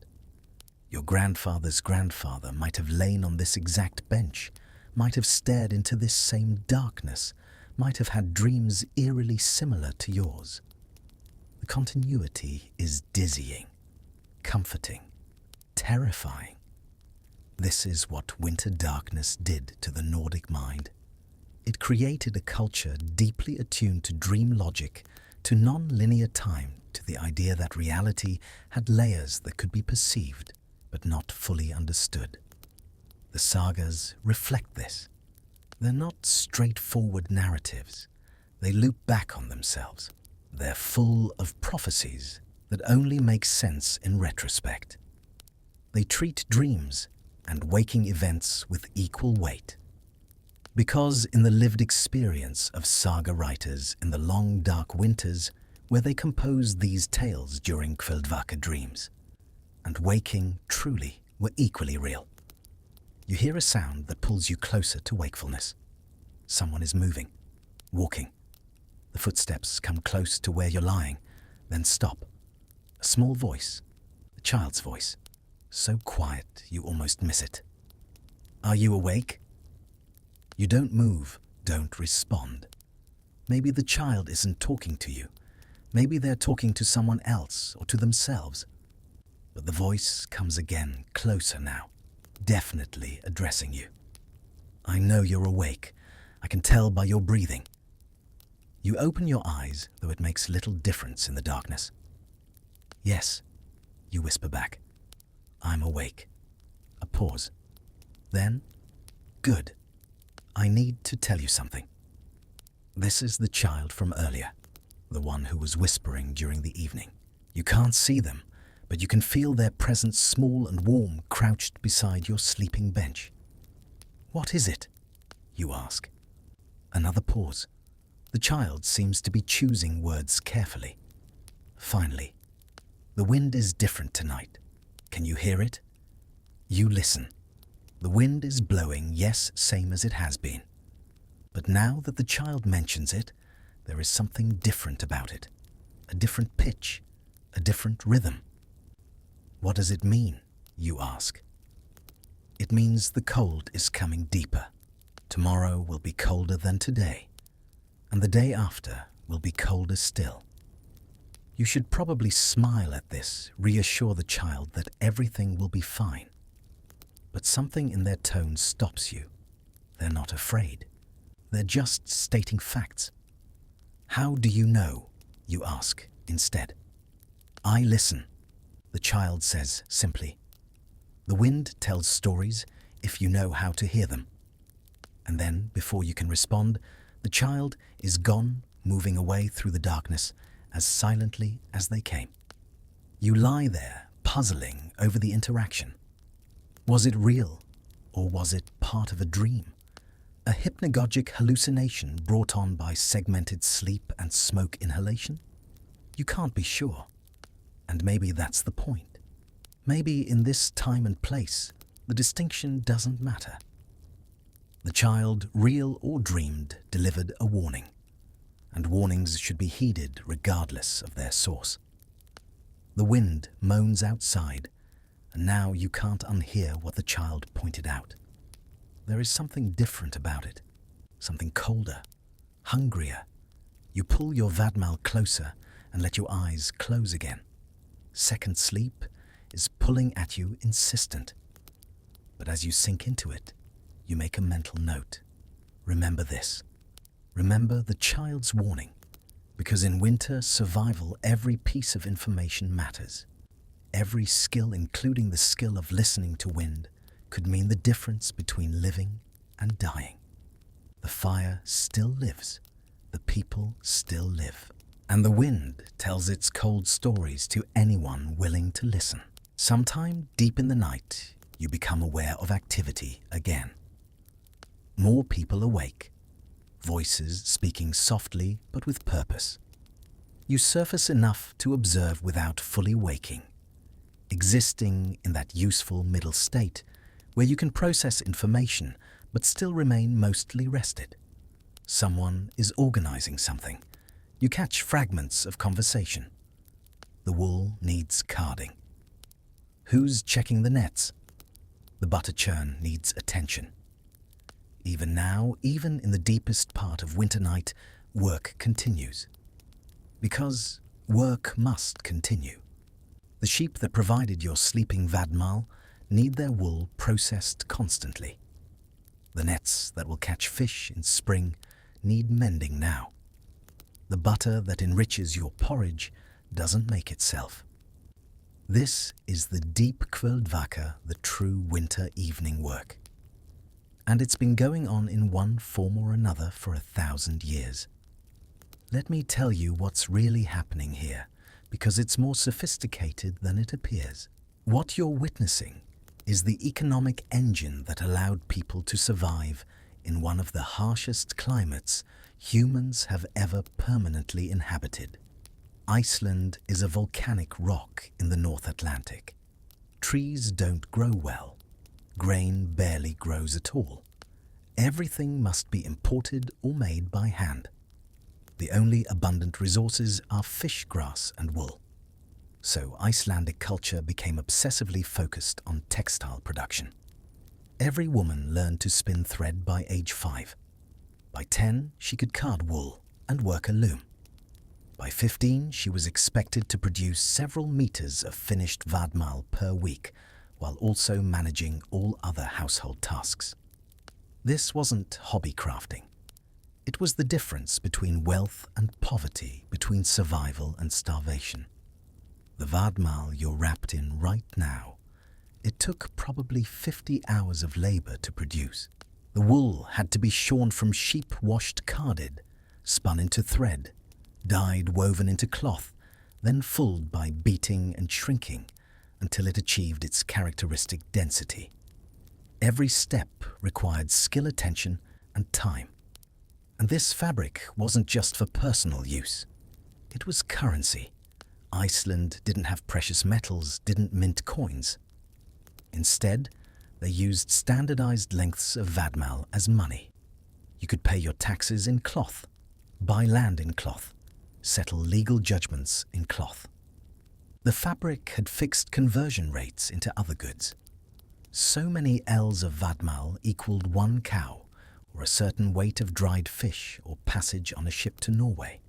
Your grandfather's grandfather might have lain on this exact bench, might have stared into this same darkness, might have had dreams eerily similar to yours. The continuity is dizzying, comforting, terrifying. This is what winter darkness did to the Nordic mind. It created a culture deeply attuned to dream logic, to non-linear time, to the idea that reality had layers that could be perceived but not fully understood. The sagas reflect this. They're not straightforward narratives. They loop back on themselves. They're full of prophecies that only make sense in retrospect. They treat dreams and waking events with equal weight. Because in the lived experience of saga writers in the long dark winters where they composed these tales during Kveldvaka dreams, and waking truly were equally real. You hear a sound that pulls you closer to wakefulness. Someone is moving, walking. The footsteps come close to where you're lying, then stop. A small voice, a child's voice, so quiet you almost miss it. Are you awake? You don't move, don't respond. Maybe the child isn't talking to you. Maybe they're talking to someone else or to themselves. But the voice comes again, closer now, definitely addressing you. I know you're awake. I can tell by your breathing. You open your eyes, though it makes little difference in the darkness. Yes, you whisper back. I'm awake. A pause. Then, good. I need to tell you something. This is the child from earlier, the one who was whispering during the evening. You can't see them, but you can feel their presence, small and warm, crouched beside your sleeping bench. What is it? You ask. Another pause. The child seems to be choosing words carefully. Finally, The wind is different tonight. Can you hear it? You listen. The wind is blowing, yes, same as it has been. But now that the child mentions it, there is something different about it. A different pitch, a different rhythm. What does it mean, you ask? It means the cold is coming deeper. Tomorrow will be colder than today, and the day after will be colder still. You should probably smile at this, reassure the child that everything will be fine. But something in their tone stops you. They're not afraid. They're just stating facts. How do you know? You ask instead. I listen, the child says simply. The wind tells stories if you know how to hear them. And then, before you can respond, the child is gone, moving away through the darkness as silently as they came. You lie there, puzzling over the interaction. Was it real, or was it part of a dream? A hypnagogic hallucination brought on by segmented sleep and smoke inhalation? You can't be sure. And maybe that's the point. Maybe in this time and place, the distinction doesn't matter. The child, real or dreamed, delivered a warning, and warnings should be heeded regardless of their source. The wind moans outside, and now you can't unhear what the child pointed out. There is something different about it, something colder, hungrier. You pull your vadmal closer and let your eyes close again. Second sleep is pulling at you insistent. But as you sink into it, you make a mental note. Remember this. Remember the child's warning, because in winter survival, every piece of information matters. Every skill, including the skill of listening to wind, could mean the difference between living and dying. The fire still lives. The people still live. And the wind tells its cold stories to anyone willing to listen. Sometime deep in the night, you become aware of activity again. More people awake, voices speaking softly but with purpose. You surface enough to observe without fully waking, existing in that useful middle state where you can process information but still remain mostly rested. Someone is organizing something. You catch fragments of conversation. The wool needs carding. Who's checking the nets? The butter churn needs attention. Even now, even in the deepest part of winter night, work continues. Because work must continue. The sheep that provided your sleeping vadmal need their wool processed constantly. The nets that will catch fish in spring need mending now. The butter that enriches your porridge doesn't make itself. This is the deep kveldvaka, the true winter evening work. And it's been going on in one form or another for 1,000 years. Let me tell you what's really happening here, because it's more sophisticated than it appears. What you're witnessing is the economic engine that allowed people to survive in one of the harshest climates humans have ever permanently inhabited. Iceland is a volcanic rock in the North Atlantic. Trees don't grow well. Grain barely grows at all. Everything must be imported or made by hand. The only abundant resources are fish, grass, and wool. So Icelandic culture became obsessively focused on textile production. Every woman learned to spin thread by age 5. By 10, she could card wool and work a loom. By 15, she was expected to produce several meters of finished vadmal per week, while also managing all other household tasks. This wasn't hobby crafting. It was the difference between wealth and poverty, between survival and starvation. The vadmal you're wrapped in right now, it took probably 50 hours of labor to produce. The wool had to be shorn from sheep, washed, carded, spun into thread, dyed, woven into cloth, then fulled by beating and shrinking until it achieved its characteristic density. Every step required skill, attention, and time. And this fabric wasn't just for personal use. It was currency. Iceland didn't have precious metals, didn't mint coins. Instead, they used standardized lengths of vadmal as money. You could pay your taxes in cloth, buy land in cloth, settle legal judgments in cloth. The fabric had fixed conversion rates into other goods. So many ells of vadmal equaled one cow, or a certain weight of dried fish, or passage on a ship to Norway.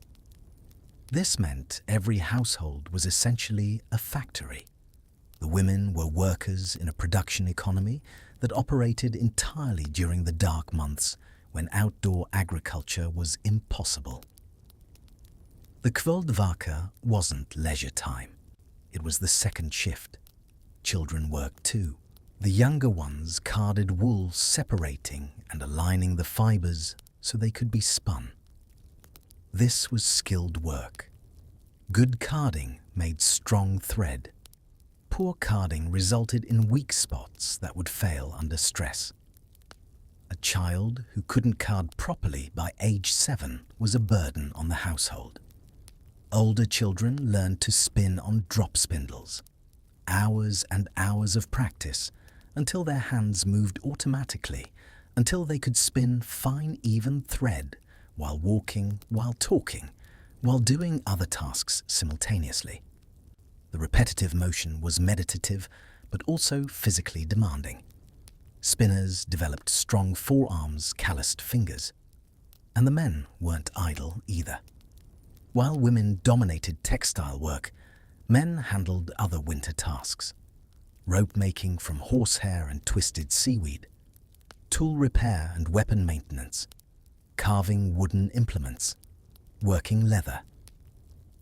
This meant every household was essentially a factory. The women were workers in a production economy that operated entirely during the dark months when outdoor agriculture was impossible. The Kveldvaka wasn't leisure time. It was the second shift. Children worked too. The younger ones carded wool, separating and aligning the fibers so they could be spun. This was skilled work. Good carding made strong thread. Poor carding resulted in weak spots that would fail under stress. A child who couldn't card properly by age 7 was a burden on the household. Older children learned to spin on drop spindles. Hours and hours of practice until their hands moved automatically, until they could spin fine, even thread while walking, while talking, while doing other tasks simultaneously. The repetitive motion was meditative, but also physically demanding. Spinners developed strong forearms, calloused fingers. And the men weren't idle either. While women dominated textile work, men handled other winter tasks. Rope making from horsehair and twisted seaweed, tool repair and weapon maintenance, carving wooden implements, working leather.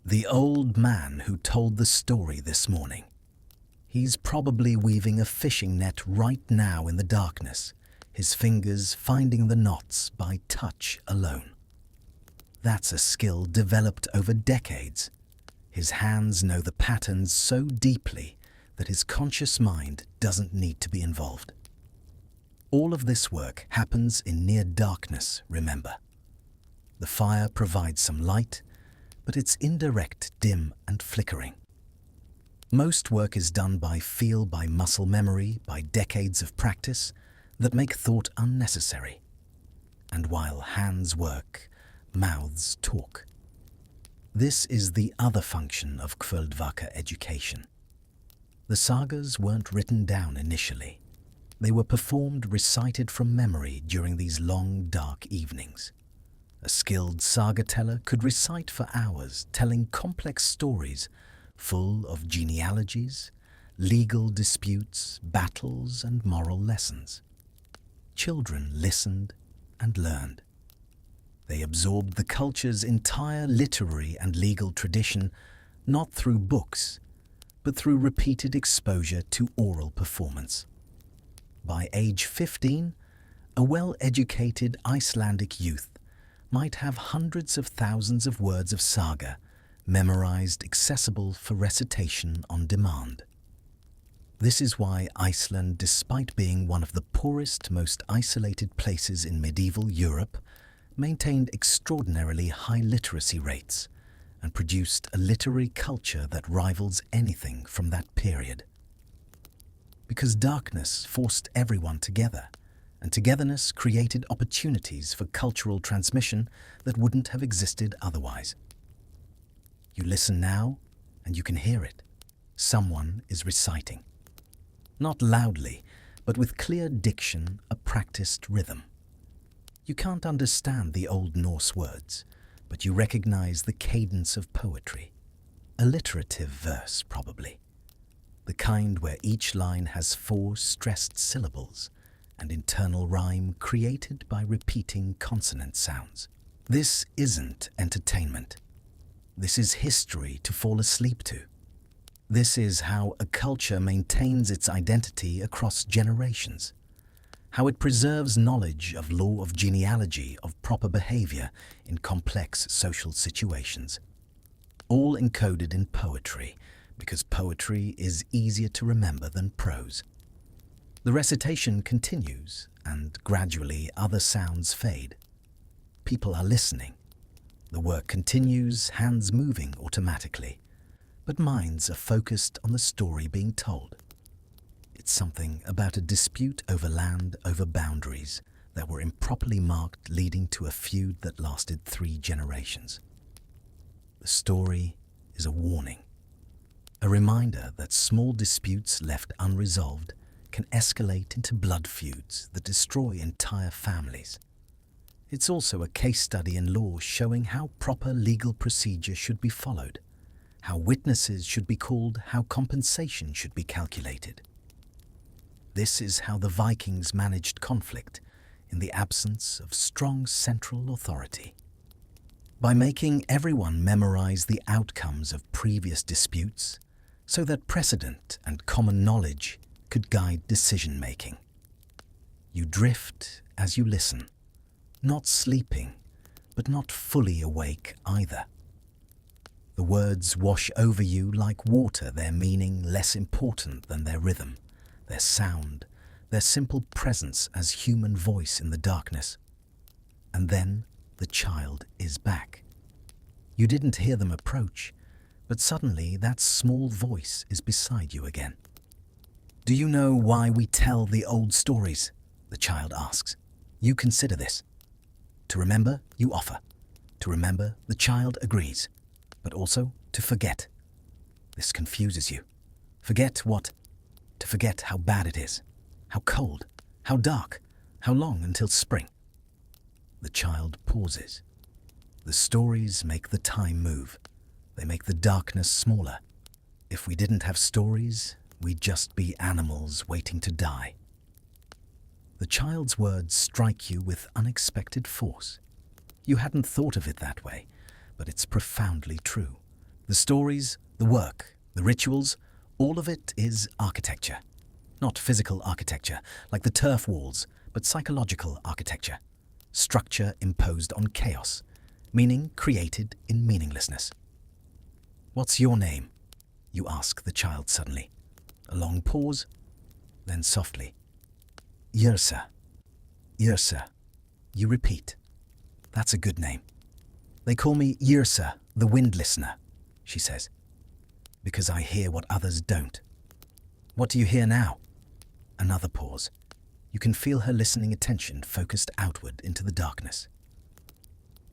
The old man who told the story this morning. He's probably weaving a fishing net right now in the darkness, his fingers finding the knots by touch alone. That's a skill developed over decades. His hands know the patterns so deeply that his conscious mind doesn't need to be involved. All of this work happens in near darkness, remember. The fire provides some light, but it's indirect, dim and flickering. Most work is done by feel, by muscle memory, by decades of practice that make thought unnecessary. And while hands work, mouths talk. This is the other function of Kveldvaka education. The sagas weren't written down initially. They were performed, recited from memory during these long, dark evenings. A skilled saga teller could recite for hours, telling complex stories full of genealogies, legal disputes, battles, and moral lessons. Children listened and learned. They absorbed the culture's entire literary and legal tradition, not through books, but through repeated exposure to oral performance. By age 15, a well-educated Icelandic youth might have hundreds of thousands of words of saga memorized, accessible for recitation on demand. This is why Iceland, despite being one of the poorest, most isolated places in medieval Europe, maintained extraordinarily high literacy rates and produced a literary culture that rivals anything from that period. Because darkness forced everyone together, and togetherness created opportunities for cultural transmission that wouldn't have existed otherwise. You listen now, and you can hear it. Someone is reciting. Not loudly, but with clear diction, a practiced rhythm. You can't understand the Old Norse words, but you recognize the cadence of poetry. Alliterative verse, probably. The kind where each line has 4 stressed syllables and internal rhyme created by repeating consonant sounds. This isn't entertainment. This is history to fall asleep to. This is how a culture maintains its identity across generations. How it preserves knowledge of law of genealogy, of proper behavior in complex social situations. All encoded in poetry, because poetry is easier to remember than prose. The recitation continues, and gradually other sounds fade. People are listening. The work continues, hands moving automatically. but minds are focused on the story being told. It's something about a dispute over land, over boundaries that were improperly marked, leading to a feud that lasted 3 generations. The story is a warning, a reminder that small disputes left unresolved can escalate into blood feuds that destroy entire families. It's also a case study in law showing how proper legal procedure should be followed, how witnesses should be called, how compensation should be calculated. This is how the Vikings managed conflict in the absence of strong central authority. By making everyone memorize the outcomes of previous disputes so that precedent and common knowledge could guide decision-making. You drift as you listen, not sleeping, but not fully awake either. The words wash over you like water, their meaning less important than their rhythm, their sound, their simple presence as human voice in the darkness. And then the child is back. You didn't hear them approach, but suddenly that small voice is beside you again. "Do you know why we tell the old stories?" the child asks. "You consider this. To remember, you offer. To remember, the child agrees. But also to forget. This confuses you. Forget what? To forget how bad it is, how cold, how dark, how long until spring." The child pauses. The stories make the time move. They make the darkness smaller. If we didn't have stories, we'd just be animals waiting to die. The child's words strike you with unexpected force. You hadn't thought of it that way, but it's profoundly true. The stories, the work, the rituals, all of it is architecture. Not physical architecture, like the turf walls, but psychological architecture. Structure imposed on chaos, meaning created in meaninglessness. "What's your name?" you ask the child suddenly. A long pause, then softly. "Yrsa." "Yrsa," you repeat. "That's a good name." "They call me Yrsa, the wind listener," she says, "because I hear what others don't." "What do you hear now?" Another pause. You can feel her listening attention focused outward into the darkness.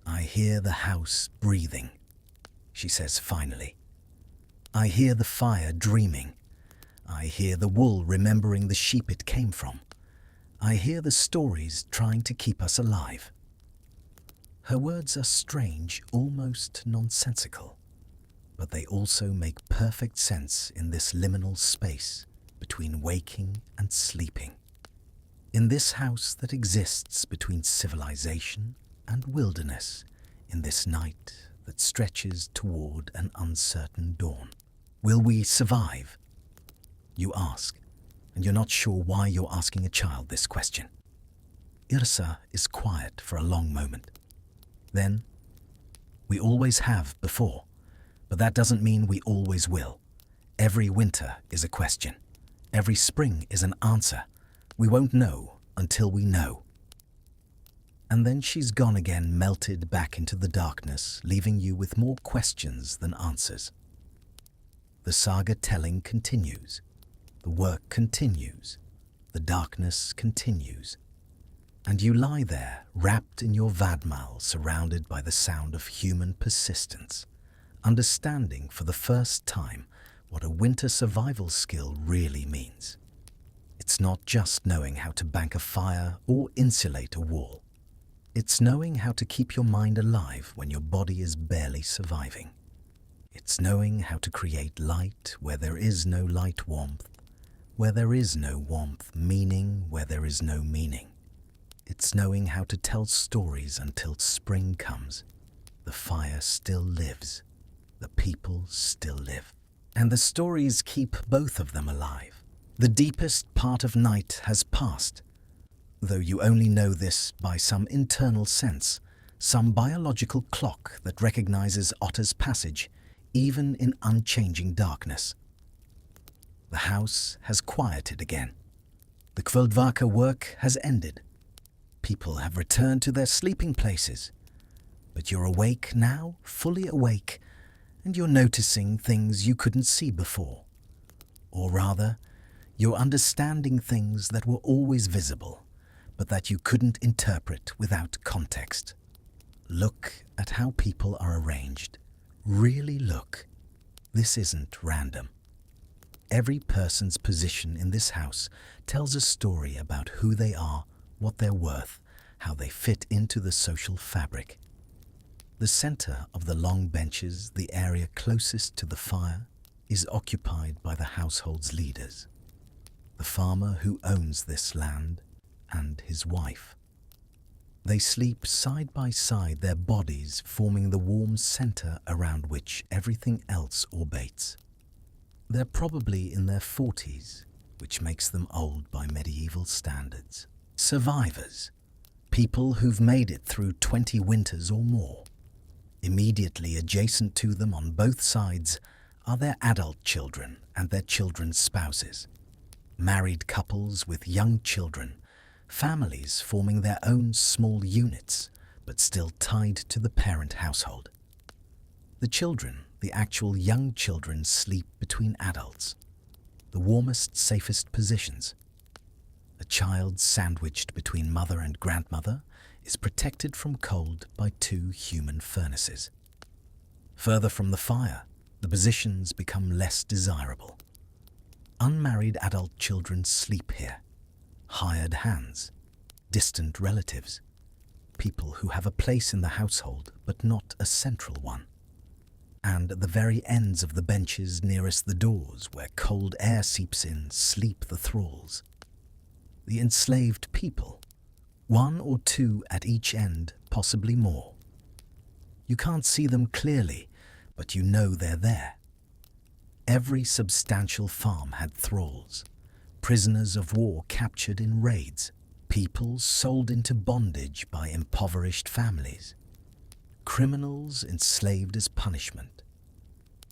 "I hear the house breathing," she says finally. "I hear the fire dreaming. I hear the wool remembering the sheep it came from. I hear the stories trying to keep us alive." Her words are strange, almost nonsensical, but they also make perfect sense in this liminal space between waking and sleeping. In this house that exists between civilization and wilderness, in this night that stretches toward an uncertain dawn. Will we survive? You ask, and you're not sure why you're asking a child this question. Yrsa is quiet for a long moment. Then, "We always have before, but that doesn't mean we always will. Every winter is a question. Every spring is an answer. We won't know until we know." And then she's gone again, melted back into the darkness, leaving you with more questions than answers. The saga telling continues. The work continues. The darkness continues. And you lie there, wrapped in your vadmal, surrounded by the sound of human persistence, understanding for the first time what a winter survival skill really means. It's not just knowing how to bank a fire or insulate a wall. It's knowing how to keep your mind alive when your body is barely surviving. It's knowing how to create light where there is no light, warmth where there is no warmth, meaning where there is no meaning. It's knowing how to tell stories until spring comes. The fire still lives. The people still live. And the stories keep both of them alive. The deepest part of night has passed, though you only know this by some internal sense, some biological clock that recognizes Otter's passage, even in unchanging darkness. The house has quieted again. The Kveldvaka work has ended. People have returned to their sleeping places. But you're awake now, fully awake, and you're noticing things you couldn't see before. Or rather, you're understanding things that were always visible, but that you couldn't interpret without context. Look at how people are arranged. Really look. This isn't random. Every person's position in this house tells a story about who they are, what they're worth, how they fit into the social fabric. The center of the long benches, the area closest to the fire, is occupied by the household's leaders. The farmer who owns this land and his wife. They sleep side by side, their bodies forming the warm center around which everything else orbates. They're probably in their 40s, which makes them old by medieval standards. Survivors, people who've made it through 20 winters or more. Immediately adjacent to them on both sides are their adult children and their children's spouses. Married couples with young children, families forming their own small units, but still tied to the parent household. The children, the actual young children, sleep between adults. The warmest, safest positions. A child sandwiched between mother and grandmother is protected from cold by 2 human furnaces. Further from the fire, the positions become less desirable. Unmarried adult children sleep here. Hired hands, distant relatives, people who have a place in the household but not a central one. And at the very ends of the benches nearest the doors where cold air seeps in, sleep the thralls. The enslaved people, 1 or 2 at each end, possibly more. You can't see them clearly, but you know they're there. Every substantial farm had thralls, prisoners of war captured in raids, people sold into bondage by impoverished families, criminals enslaved as punishment.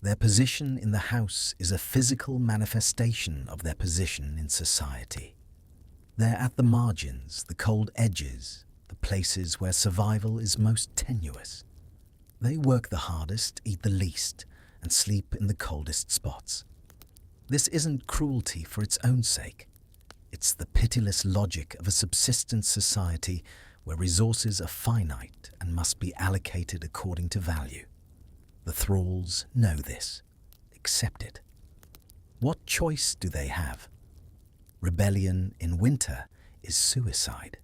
Their position in the house is a physical manifestation of their position in society. They're at the margins, the cold edges, the places where survival is most tenuous. They work the hardest, eat the least, and sleep in the coldest spots. This isn't cruelty for its own sake. It's the pitiless logic of a subsistence society where resources are finite and must be allocated according to value. The thralls know this, accept it. What choice do they have? Rebellion in winter is suicide.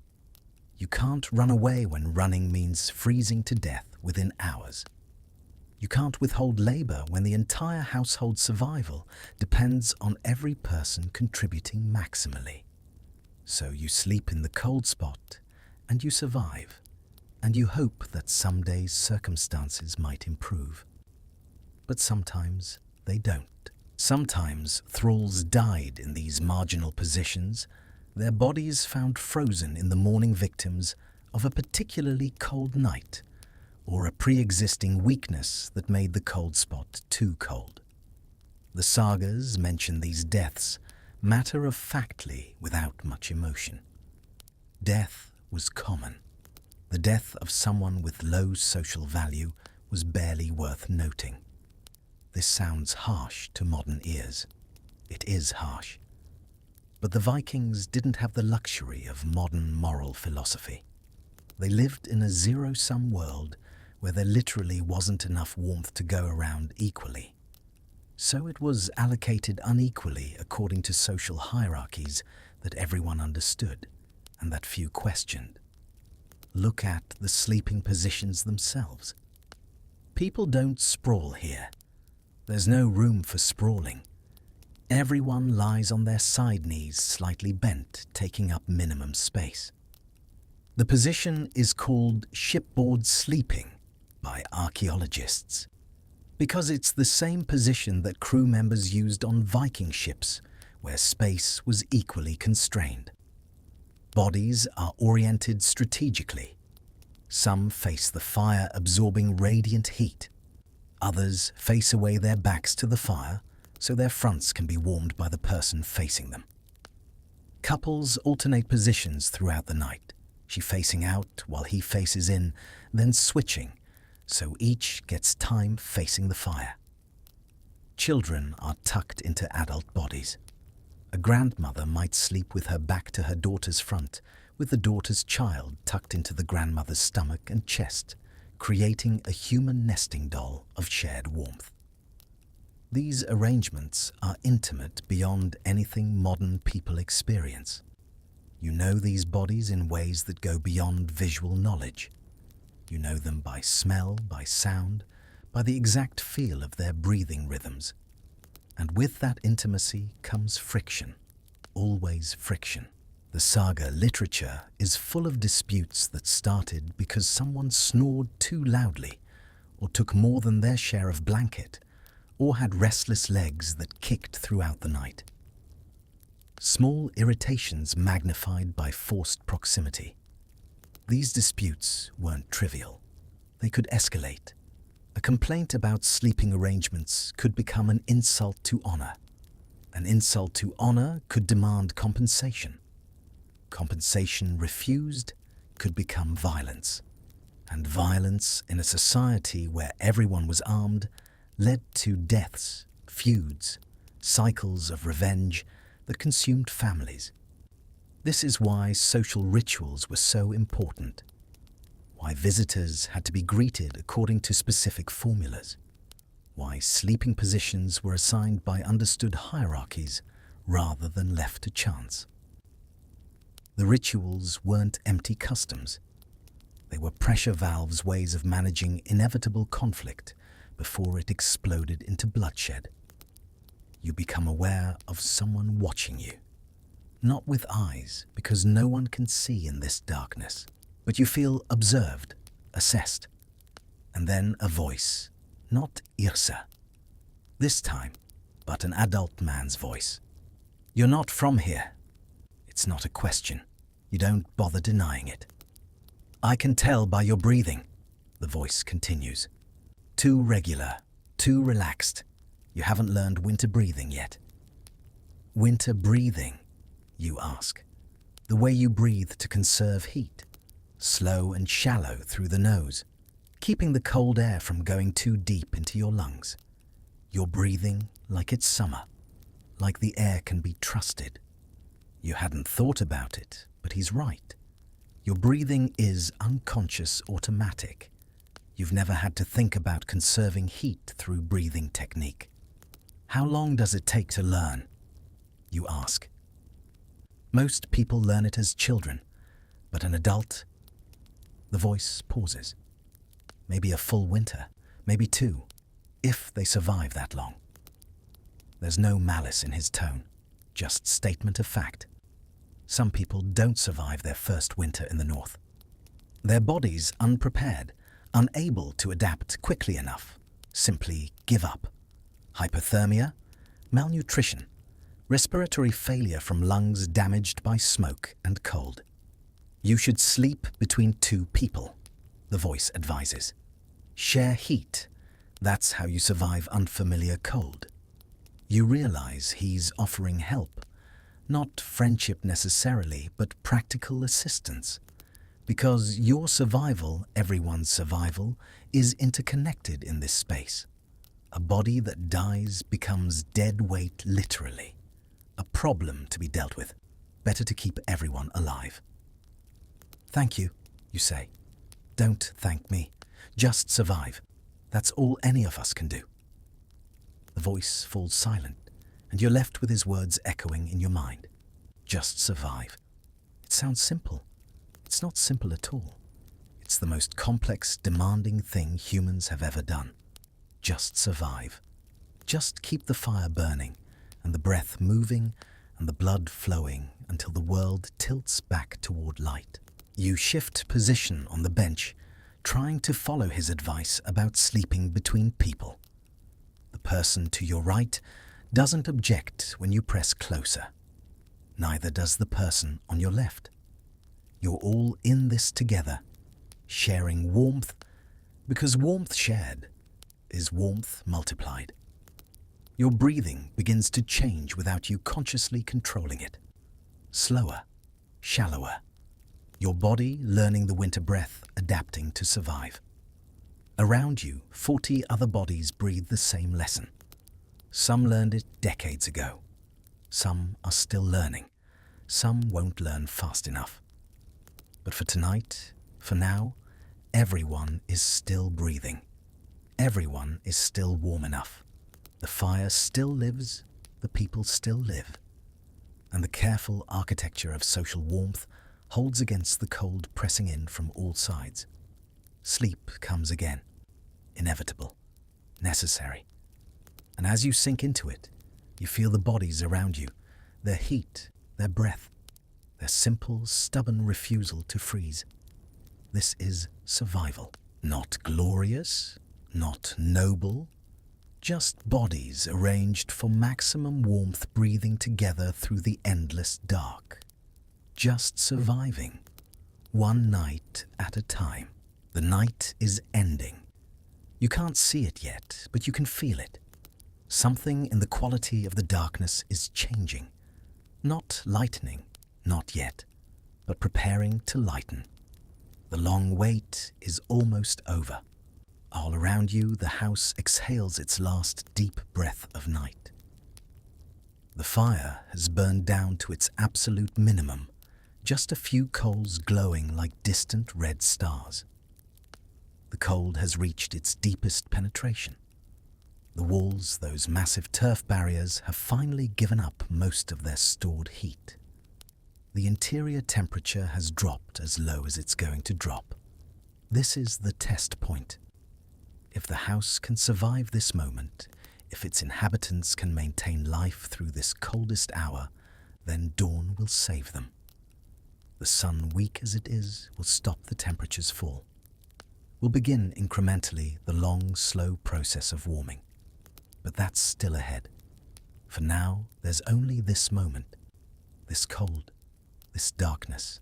You can't run away when running means freezing to death within hours. You can't withhold labor when the entire household's survival depends on every person contributing maximally. So you sleep in the cold spot and you survive, and you hope that someday circumstances might improve. But sometimes they don't. Sometimes thralls died in these marginal positions, their bodies found frozen in the morning victims of a particularly cold night, or a pre-existing weakness that made the cold spot too cold. The sagas mention these deaths matter-of-factly without much emotion. Death was common. The death of someone with low social value was barely worth noting. This sounds harsh to modern ears. It is harsh. But the Vikings didn't have the luxury of modern moral philosophy. They lived in a zero-sum world where there literally wasn't enough warmth to go around equally. So it was allocated unequally according to social hierarchies that everyone understood and that few questioned. Look at the sleeping positions themselves. People don't sprawl here. There's no room for sprawling. Everyone lies on their side knees, slightly bent, taking up minimum space. The position is called shipboard sleeping by archaeologists because it's the same position that crew members used on Viking ships where space was equally constrained. Bodies are oriented strategically. Some face the fire, absorbing radiant heat. Others face away their backs to the fire so their fronts can be warmed by the person facing them. Couples alternate positions throughout the night, she facing out while he faces in, then switching, so each gets time facing the fire. Children are tucked into adult bodies. A grandmother might sleep with her back to her daughter's front, with the daughter's child tucked into the grandmother's stomach and chest, creating a human nesting doll of shared warmth. These arrangements are intimate beyond anything modern people experience. You know these bodies in ways that go beyond visual knowledge. You know them by smell, by sound, by the exact feel of their breathing rhythms. And with that intimacy comes friction, always friction. The saga literature is full of disputes that started because someone snored too loudly, or took more than their share of blanket, or had restless legs that kicked throughout the night. Small irritations magnified by forced proximity. These disputes weren't trivial. They could escalate. A complaint about sleeping arrangements could become an insult to honor. An insult to honor could demand compensation. Compensation refused could become violence. And violence in a society where everyone was armed led to deaths, feuds, cycles of revenge that consumed families. This is why social rituals were so important. Why visitors had to be greeted according to specific formulas. Why sleeping positions were assigned by understood hierarchies rather than left to chance. The rituals weren't empty customs. They were pressure valves, ways of managing inevitable conflict before it exploded into bloodshed. You become aware of someone watching you. Not with eyes, because no one can see in this darkness. But you feel observed, assessed. And then a voice, not Irsa. This time, but an adult man's voice. You're not from here. It's not a question. You don't bother denying it. I can tell by your breathing, the voice continues. Too regular, too relaxed. You haven't learned winter breathing yet. Winter breathing, you ask. The way you breathe to conserve heat. Slow and shallow through the nose, keeping the cold air from going too deep into your lungs. You're breathing like it's summer, like the air can be trusted. You hadn't thought about it, but he's right. Your breathing is unconscious, automatic. You've never had to think about conserving heat through breathing technique. How long does it take to learn? You ask. Most people learn it as children, but an adult. The voice pauses. Maybe a full winter, maybe two, if they survive that long. There's no malice in his tone, just statement of fact. Some people don't survive their first winter in the north. Their bodies unprepared, unable to adapt quickly enough, simply give up. Hypothermia, malnutrition, respiratory failure from lungs damaged by smoke and cold. You should sleep between two people, the voice advises. Share heat. That's how you survive unfamiliar cold. You realize he's offering help, not friendship necessarily, but practical assistance. Because your survival, everyone's survival, is interconnected in this space. A body that dies becomes dead weight literally. A problem to be dealt with. Better to keep everyone alive. Thank you, you say. Don't thank me. Just survive. That's all any of us can do. The voice falls silent, and you're left with his words echoing in your mind. Just survive. It sounds simple. It's not simple at all. It's the most complex, demanding thing humans have ever done. Just survive. Just keep the fire burning, and the breath moving, and the blood flowing until the world tilts back toward light. You shift position on the bench, trying to follow his advice about sleeping between people. The person to your right doesn't object when you press closer. Neither does the person on your left. You're all in this together, sharing warmth, because warmth shared is warmth multiplied. Your breathing begins to change without you consciously controlling it. Slower, shallower. Your body learning the winter breath, adapting to survive. Around you, 40 other bodies breathe the same lesson. Some learned it decades ago. Some are still learning. Some won't learn fast enough. But for tonight, for now, everyone is still breathing. Everyone is still warm enough. The fire still lives, the people still live. And the careful architecture of social warmth holds against the cold pressing in from all sides. Sleep comes again, inevitable, necessary. And as you sink into it, you feel the bodies around you, their heat, their breath, their simple, stubborn refusal to freeze. This is survival. Not glorious, not noble, just bodies arranged for maximum warmth breathing together through the endless dark. Just surviving, one night at a time. The night is ending. You can't see it yet, but you can feel it. Something in the quality of the darkness is changing. Not lightening, not yet, but preparing to lighten. The long wait is almost over. All around you, the house exhales its last deep breath of night. The fire has burned down to its absolute minimum, just a few coals glowing like distant red stars. The cold has reached its deepest penetration. The walls, those massive turf barriers, have finally given up most of their stored heat. The interior temperature has dropped as low as it's going to drop. This is the test point. If the house can survive this moment, if its inhabitants can maintain life through this coldest hour, then dawn will save them. The sun, weak as it is, will stop the temperature's fall. We'll begin incrementally the long, slow process of warming. But that's still ahead. For now, there's only this moment, this cold, this darkness,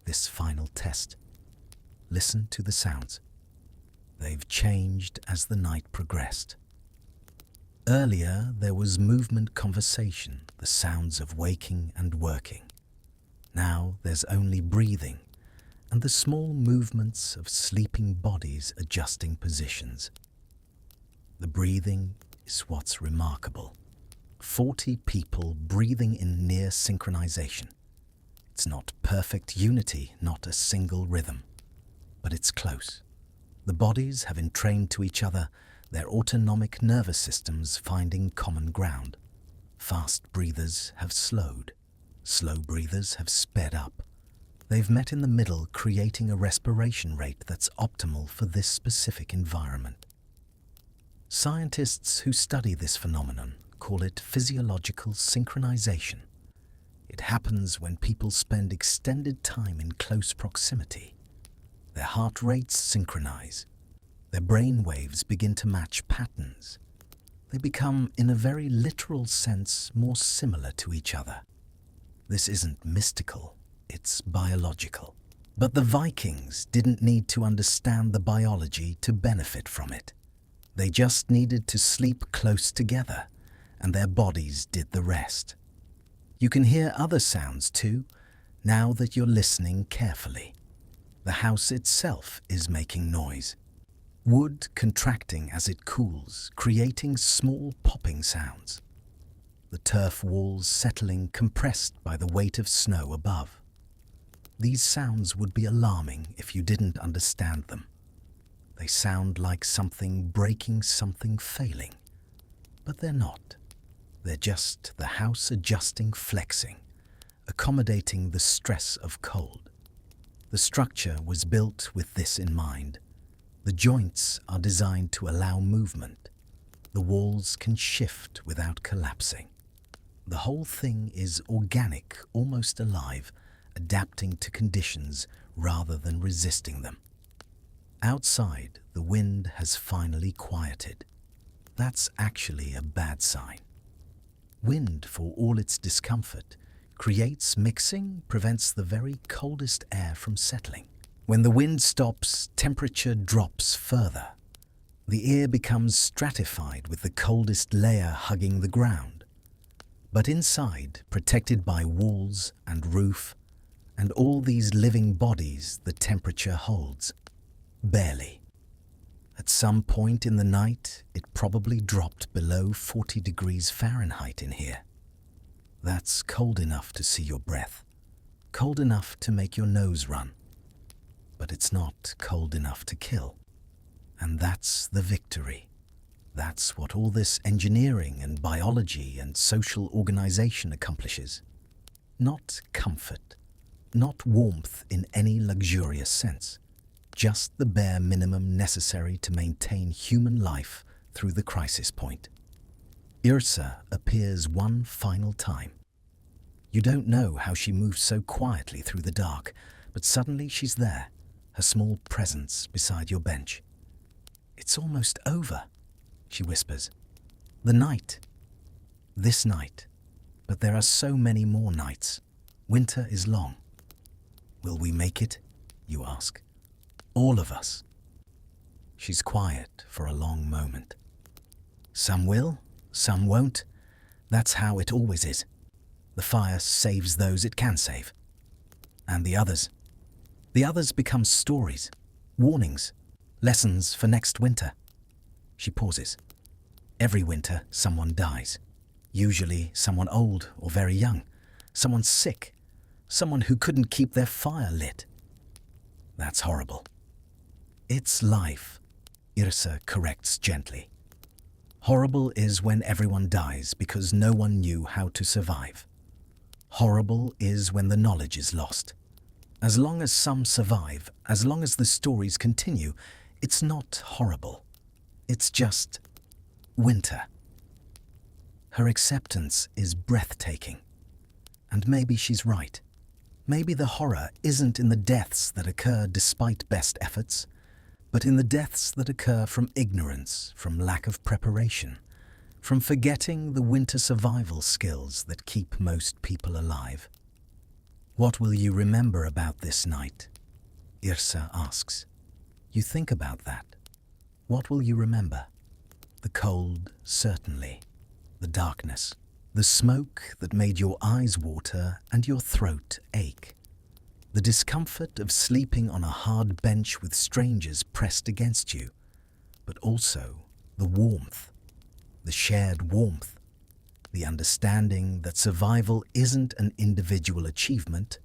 this final test. Listen to the sounds. They've changed as the night progressed. Earlier, there was movement conversation, the sounds of waking and working. Now there's only breathing and the small movements of sleeping bodies adjusting positions. The breathing is what's remarkable. 40 people breathing in near synchronization. It's not perfect unity, not a single rhythm, but it's close. The bodies have entrained to each other, their autonomic nervous systems finding common ground. Fast breathers have slowed. Slow breathers have sped up. They've met in the middle, creating a respiration rate that's optimal for this specific environment. Scientists who study this phenomenon call it physiological synchronization. It happens when people spend extended time in close proximity. Their heart rates synchronize. Their brain waves begin to match patterns. They become, in a very literal sense, more similar to each other. This isn't mystical, it's biological. But the Vikings didn't need to understand the biology to benefit from it. They just needed to sleep close together, and their bodies did the rest. You can hear other sounds too, now that you're listening carefully. The house itself is making noise. Wood contracting as it cools, creating small popping sounds. The turf walls settling, compressed by the weight of snow above. These sounds would be alarming if you didn't understand them. They sound like something breaking, something failing. But they're not. They're just the house adjusting, flexing, accommodating the stress of cold. The structure was built with this in mind. The joints are designed to allow movement. The walls can shift without collapsing. The whole thing is organic, almost alive, adapting to conditions rather than resisting them. Outside, the wind has finally quieted. That's actually a bad sign. Wind, for all its discomfort, creates mixing, prevents the very coldest air from settling. When the wind stops, temperature drops further. The air becomes stratified with the coldest layer hugging the ground. But inside, protected by walls and roof, and all these living bodies, the temperature holds. Barely. A At some point in the night, it probably dropped below 40 degrees Fahrenheit in here. That's cold enough to see your breath, cold enough to make your nose run. But it's not cold enough to kill. And that's the victory. That's what all this engineering and biology and social organization accomplishes. Not comfort, not warmth in any luxurious sense, just the bare minimum necessary to maintain human life through the crisis point. Yrsa appears one final time. You don't know how she moves so quietly through the dark, but suddenly she's there, her small presence beside your bench. "It's almost over," she whispers. "The night. This night. But there are so many more nights. Winter is long. Will we make it?" you ask. "All of us." She's quiet for a long moment. Some will, some won't. That's how it always is. The fire saves those it can save. And the others? The others become stories, warnings, lessons for next winter. She pauses. Every winter, someone dies. Usually someone old or very young. Someone sick. Someone who couldn't keep their fire lit. That's horrible. "It's life," Yrsa corrects gently. Horrible is when everyone dies because no one knew how to survive. Horrible is when the knowledge is lost. As long as some survive, as long as the stories continue, it's not horrible. It's just winter. Her acceptance is breathtaking. And maybe she's right. Maybe the horror isn't in the deaths that occur despite best efforts, but in the deaths that occur from ignorance, from lack of preparation, from forgetting the winter survival skills that keep most people alive. "What will you remember about this night?" Yrsa asks. You think about that. What will you remember? The cold, certainly. The darkness. The smoke that made your eyes water and your throat ache. The discomfort of sleeping on a hard bench with strangers pressed against you, but also the warmth, the shared warmth, the understanding that survival isn't an individual achievement,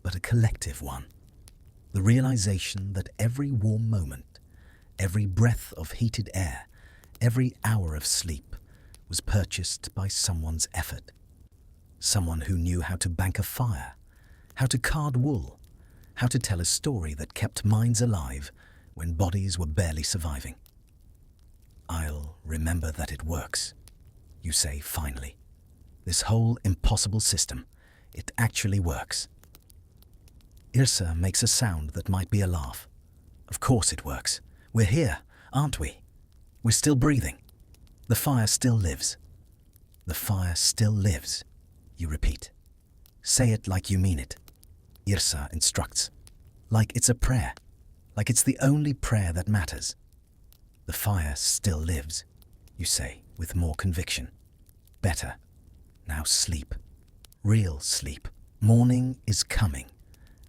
but a collective one. The realization that every warm moment, every breath of heated air, every hour of sleep was purchased by someone's effort. Someone who knew how to bank a fire, how to card wool, how to tell a story that kept minds alive when bodies were barely surviving. "I'll remember that it works," you say finally. "This whole impossible system, it actually works." Yrsa makes a sound that might be a laugh. "Of course it works. We're here, aren't we? We're still breathing. The fire still lives." "The fire still lives," you repeat. "Say it like you mean it," Yrsa instructs. "Like it's a prayer. Like it's the only prayer that matters." "The fire still lives," you say with more conviction. "Better. Now sleep. Real sleep. Morning is coming,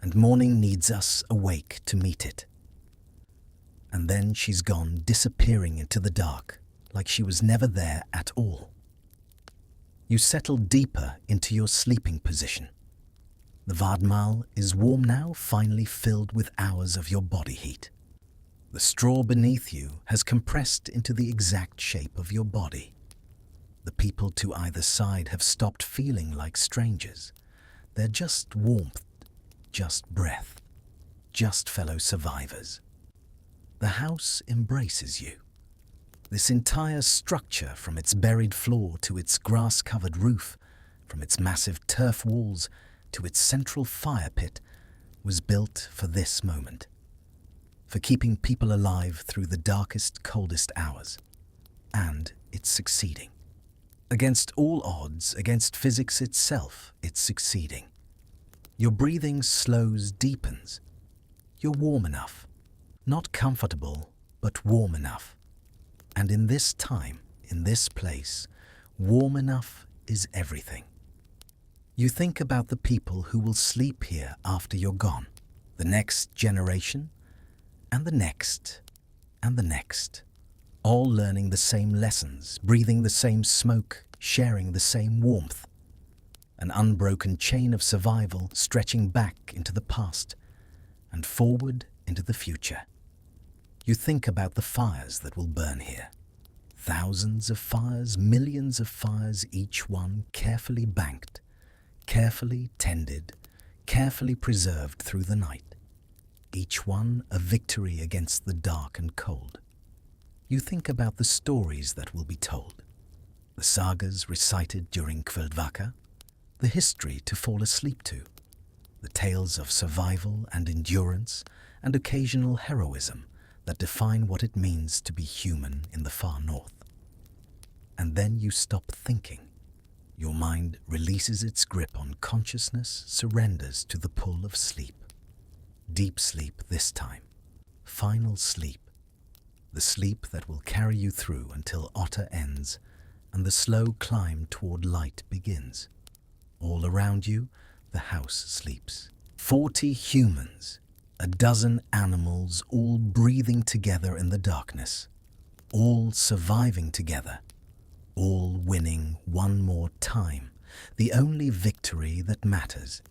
and morning needs us awake to meet it." And then she's gone, disappearing into the dark, like she was never there at all. You settle deeper into your sleeping position. The Vadmal is warm now, finally filled with hours of your body heat. The straw beneath you has compressed into the exact shape of your body. The people to either side have stopped feeling like strangers. They're just warmth, just breath, just fellow survivors. The house embraces you. This entire structure, from its buried floor to its grass-covered roof, from its massive turf walls to its central fire pit, was built for this moment. For keeping people alive through the darkest, coldest hours. And it's succeeding. Against all odds, against physics itself, it's succeeding. Your breathing slows, deepens. You're warm enough. Not comfortable, but warm enough. And in this time, in this place, warm enough is everything. You think about the people who will sleep here after you're gone, the next generation, and the next, and the next, all learning the same lessons, breathing the same smoke, sharing the same warmth. An unbroken chain of survival stretching back into the past and forward into the future. You think about the fires that will burn here. Thousands of fires, millions of fires, each one carefully banked, carefully tended, carefully preserved through the night. Each one a victory against the dark and cold. You think about the stories that will be told, the sagas recited during Kveldvaka, the history to fall asleep to, the tales of survival and endurance and occasional heroism that define what it means to be human in the far north. And then you stop thinking. Your mind releases its grip on consciousness, surrenders to the pull of sleep. Deep sleep this time. Final sleep. The sleep that will carry you through until Otter ends and the slow climb toward light begins. All around you, the house sleeps. 40 humans, a dozen animals, all breathing together in the darkness, all surviving together, all winning one more time, the only victory that matters.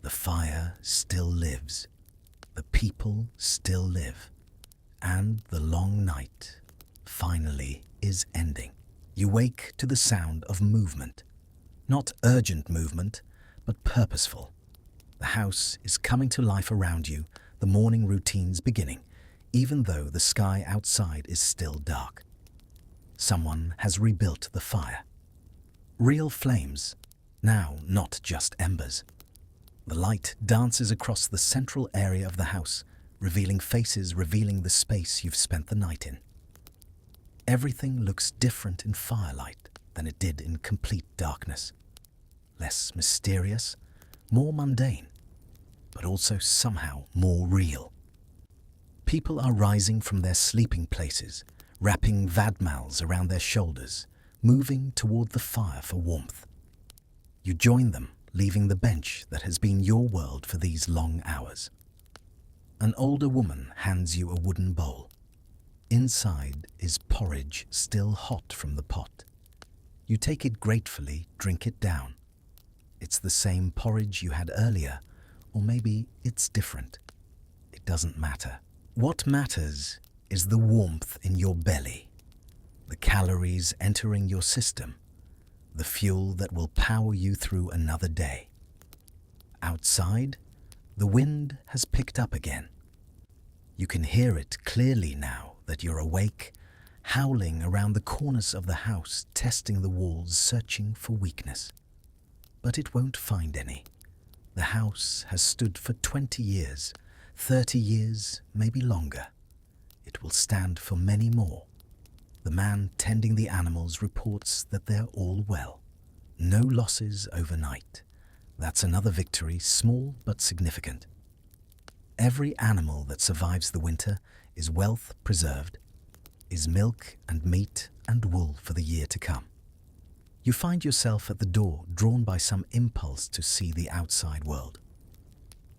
The fire still lives, the people still live, and the long night finally is ending. You wake to the sound of movement. Not urgent movement, but purposeful. The house is coming to life around you, the morning routines beginning, even though the sky outside is still dark. Someone has rebuilt the fire. Real flames, now not just embers. The light dances across the central area of the house, revealing faces, revealing the space you've spent the night in. Everything looks different in firelight than it did in complete darkness. Less mysterious, more mundane, but also somehow more real. People are rising from their sleeping places, wrapping vadmals around their shoulders, moving toward the fire for warmth. You join them, leaving the bench that has been your world for these long hours. An older woman hands you a wooden bowl. Inside is porridge still hot from the pot. You take it gratefully, drink it down. It's the same porridge you had earlier, or maybe it's different. It doesn't matter. What matters is the warmth in your belly, the calories entering your system, the fuel that will power you through another day. Outside, the wind has picked up again. You can hear it clearly now that you're awake, howling around the corners of the house, testing the walls, searching for weakness. But it won't find any. The house has stood for 20 years, 30 years, maybe longer. It will stand for many more. The man tending the animals reports that they're all well. No losses overnight. That's another victory, small but significant. Every animal that survives the winter is wealth preserved, is milk and meat and wool for the year to come. You find yourself at the door, drawn by some impulse to see the outside world.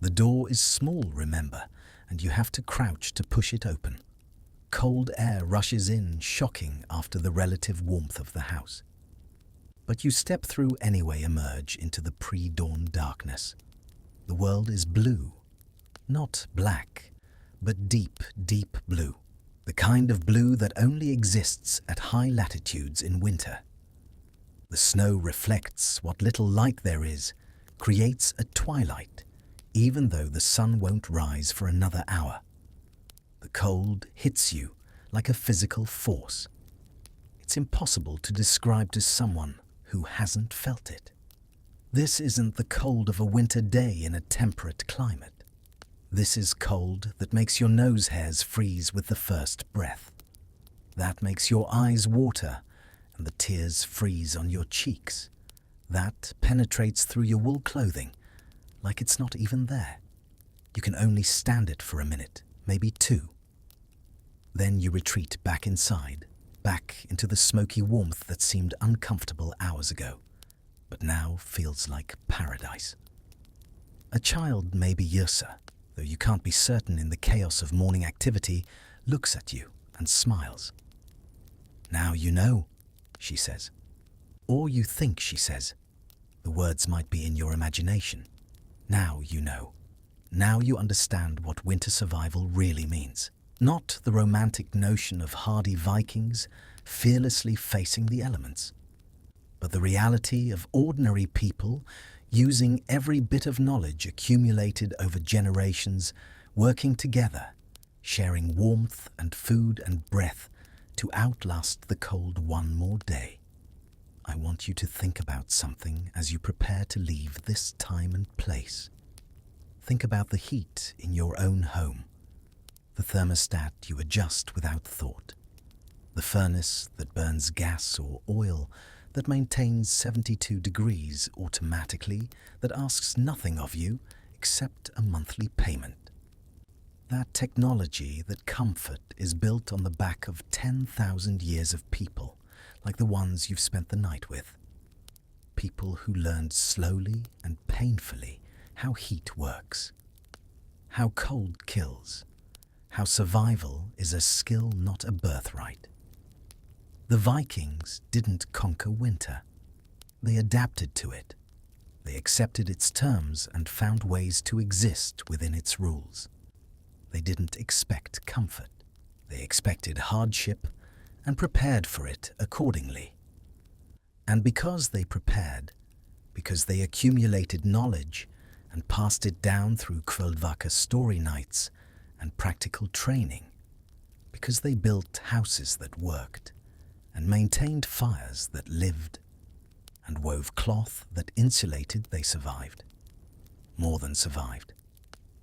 The door is small, remember, and you have to crouch to push it open. Cold air rushes in, shocking after the relative warmth of the house. But you step through anyway, emerge into the pre-dawn darkness. The world is blue, not black, but deep, deep blue. The kind of blue that only exists at high latitudes in winter. The snow reflects what little light there is, creates a twilight, even though the sun won't rise for another hour. The cold hits you like a physical force. It's impossible to describe to someone who hasn't felt it. This isn't the cold of a winter day in a temperate climate. This is cold that makes your nose hairs freeze with the first breath. That makes your eyes water and the tears freeze on your cheeks. That penetrates through your wool clothing like it's not even there. You can only stand it for a minute, maybe two. Then you retreat back inside, back into the smoky warmth that seemed uncomfortable hours ago, but now feels like paradise. A child, maybe Yrsa, though you can't be certain in the chaos of morning activity, looks at you and smiles. "Now you know," she says. Or you think she says. The words might be in your imagination. Now you know. Now you understand what winter survival really means. Not the romantic notion of hardy Vikings fearlessly facing the elements, but the reality of ordinary people using every bit of knowledge accumulated over generations, working together, sharing warmth and food and breath to outlast the cold one more day. I want you to think about something as you prepare to leave this time and place. Think about the heat in your own home, the thermostat you adjust without thought, the furnace that burns gas or oil that maintains 72 degrees automatically, that asks nothing of you except a monthly payment. That technology, that comfort, is built on the back of 10,000 years of people, like the ones you've spent the night with. People who learned slowly and painfully how heat works, how cold kills, how survival is a skill, not a birthright. The Vikings didn't conquer winter. They adapted to it. They accepted its terms and found ways to exist within its rules. They didn't expect comfort. They expected hardship and prepared for it accordingly. And because they prepared, because they accumulated knowledge and passed it down through Kvöldvaka story nights and practical training, because they built houses that worked and maintained fires that lived and wove cloth that insulated, they survived. More than survived.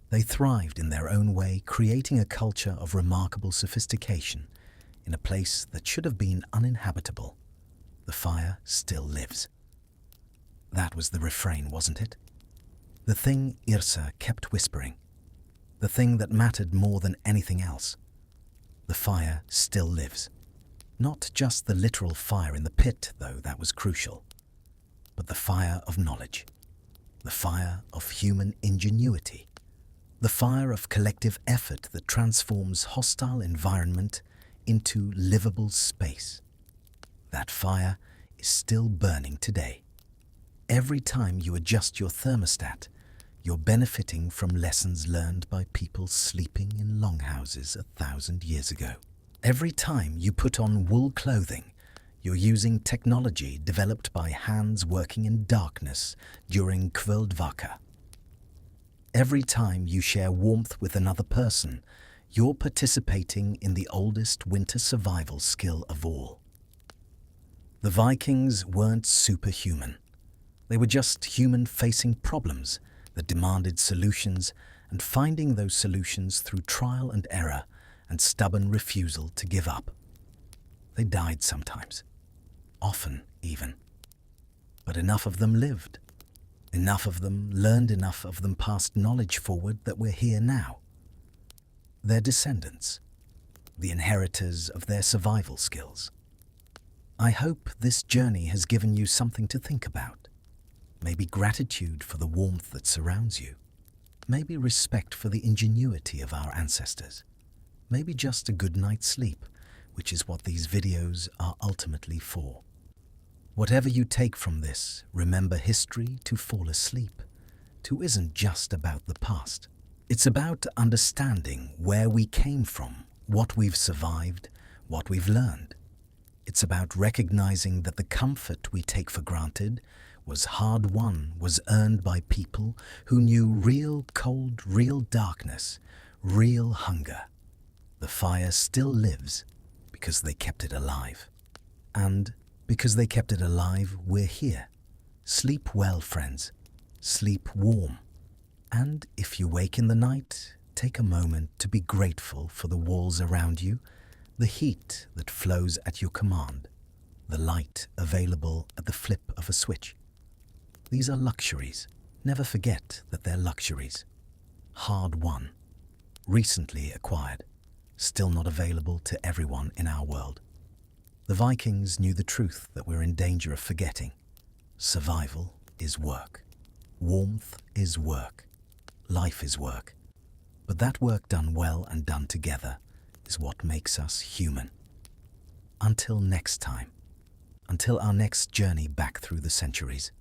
They thrived in their own way, creating a culture of remarkable sophistication in a place that should have been uninhabitable. The fire still lives. That was the refrain, wasn't it? The thing Yrsa kept whispering. The thing that mattered more than anything else. The fire still lives. Not just the literal fire in the pit, though that was crucial, but the fire of knowledge, the fire of human ingenuity, the fire of collective effort that transforms hostile environment into livable space. That fire is still burning today. Every time you adjust your thermostat, you're benefiting from lessons learned by people sleeping in longhouses 1,000 years ago. Every time you put on wool clothing, you're using technology developed by hands working in darkness during Kvöldvaka. Every time you share warmth with another person, you're participating in the oldest winter survival skill of all. The Vikings weren't superhuman. They were just human facing problems that demanded solutions and finding those solutions through trial and error and stubborn refusal to give up. They died sometimes, often even. But enough of them lived. Enough of them learned, enough of them passed knowledge forward that we're here now. Their descendants, the inheritors of their survival skills. I hope this journey has given you something to think about. Maybe gratitude for the warmth that surrounds you. Maybe respect for the ingenuity of our ancestors. Maybe just a good night's sleep, which is what these videos are ultimately for. Whatever you take from this, remember history to fall asleep to isn't just about the past. It's about understanding where we came from, what we've survived, what we've learned. It's about recognizing that the comfort we take for granted was hard-won, was earned by people who knew real cold, real darkness, real hunger. The fire still lives because they kept it alive. And because they kept it alive, we're here. Sleep well, friends. Sleep warm. And if you wake in the night, take a moment to be grateful for the walls around you, the heat that flows at your command, the light available at the flip of a switch. These are luxuries. Never forget that they're luxuries. Hard-won, recently acquired, still not available to everyone in our world. The Vikings knew the truth that we're in danger of forgetting. Survival is work. Warmth is work. Life is work. But that work done well and done together is what makes us human. Until next time, until our next journey back through the centuries,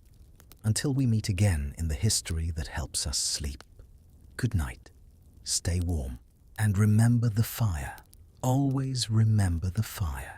until we meet again in the history that helps us sleep. Good night, stay warm, and remember the fire. Always remember the fire.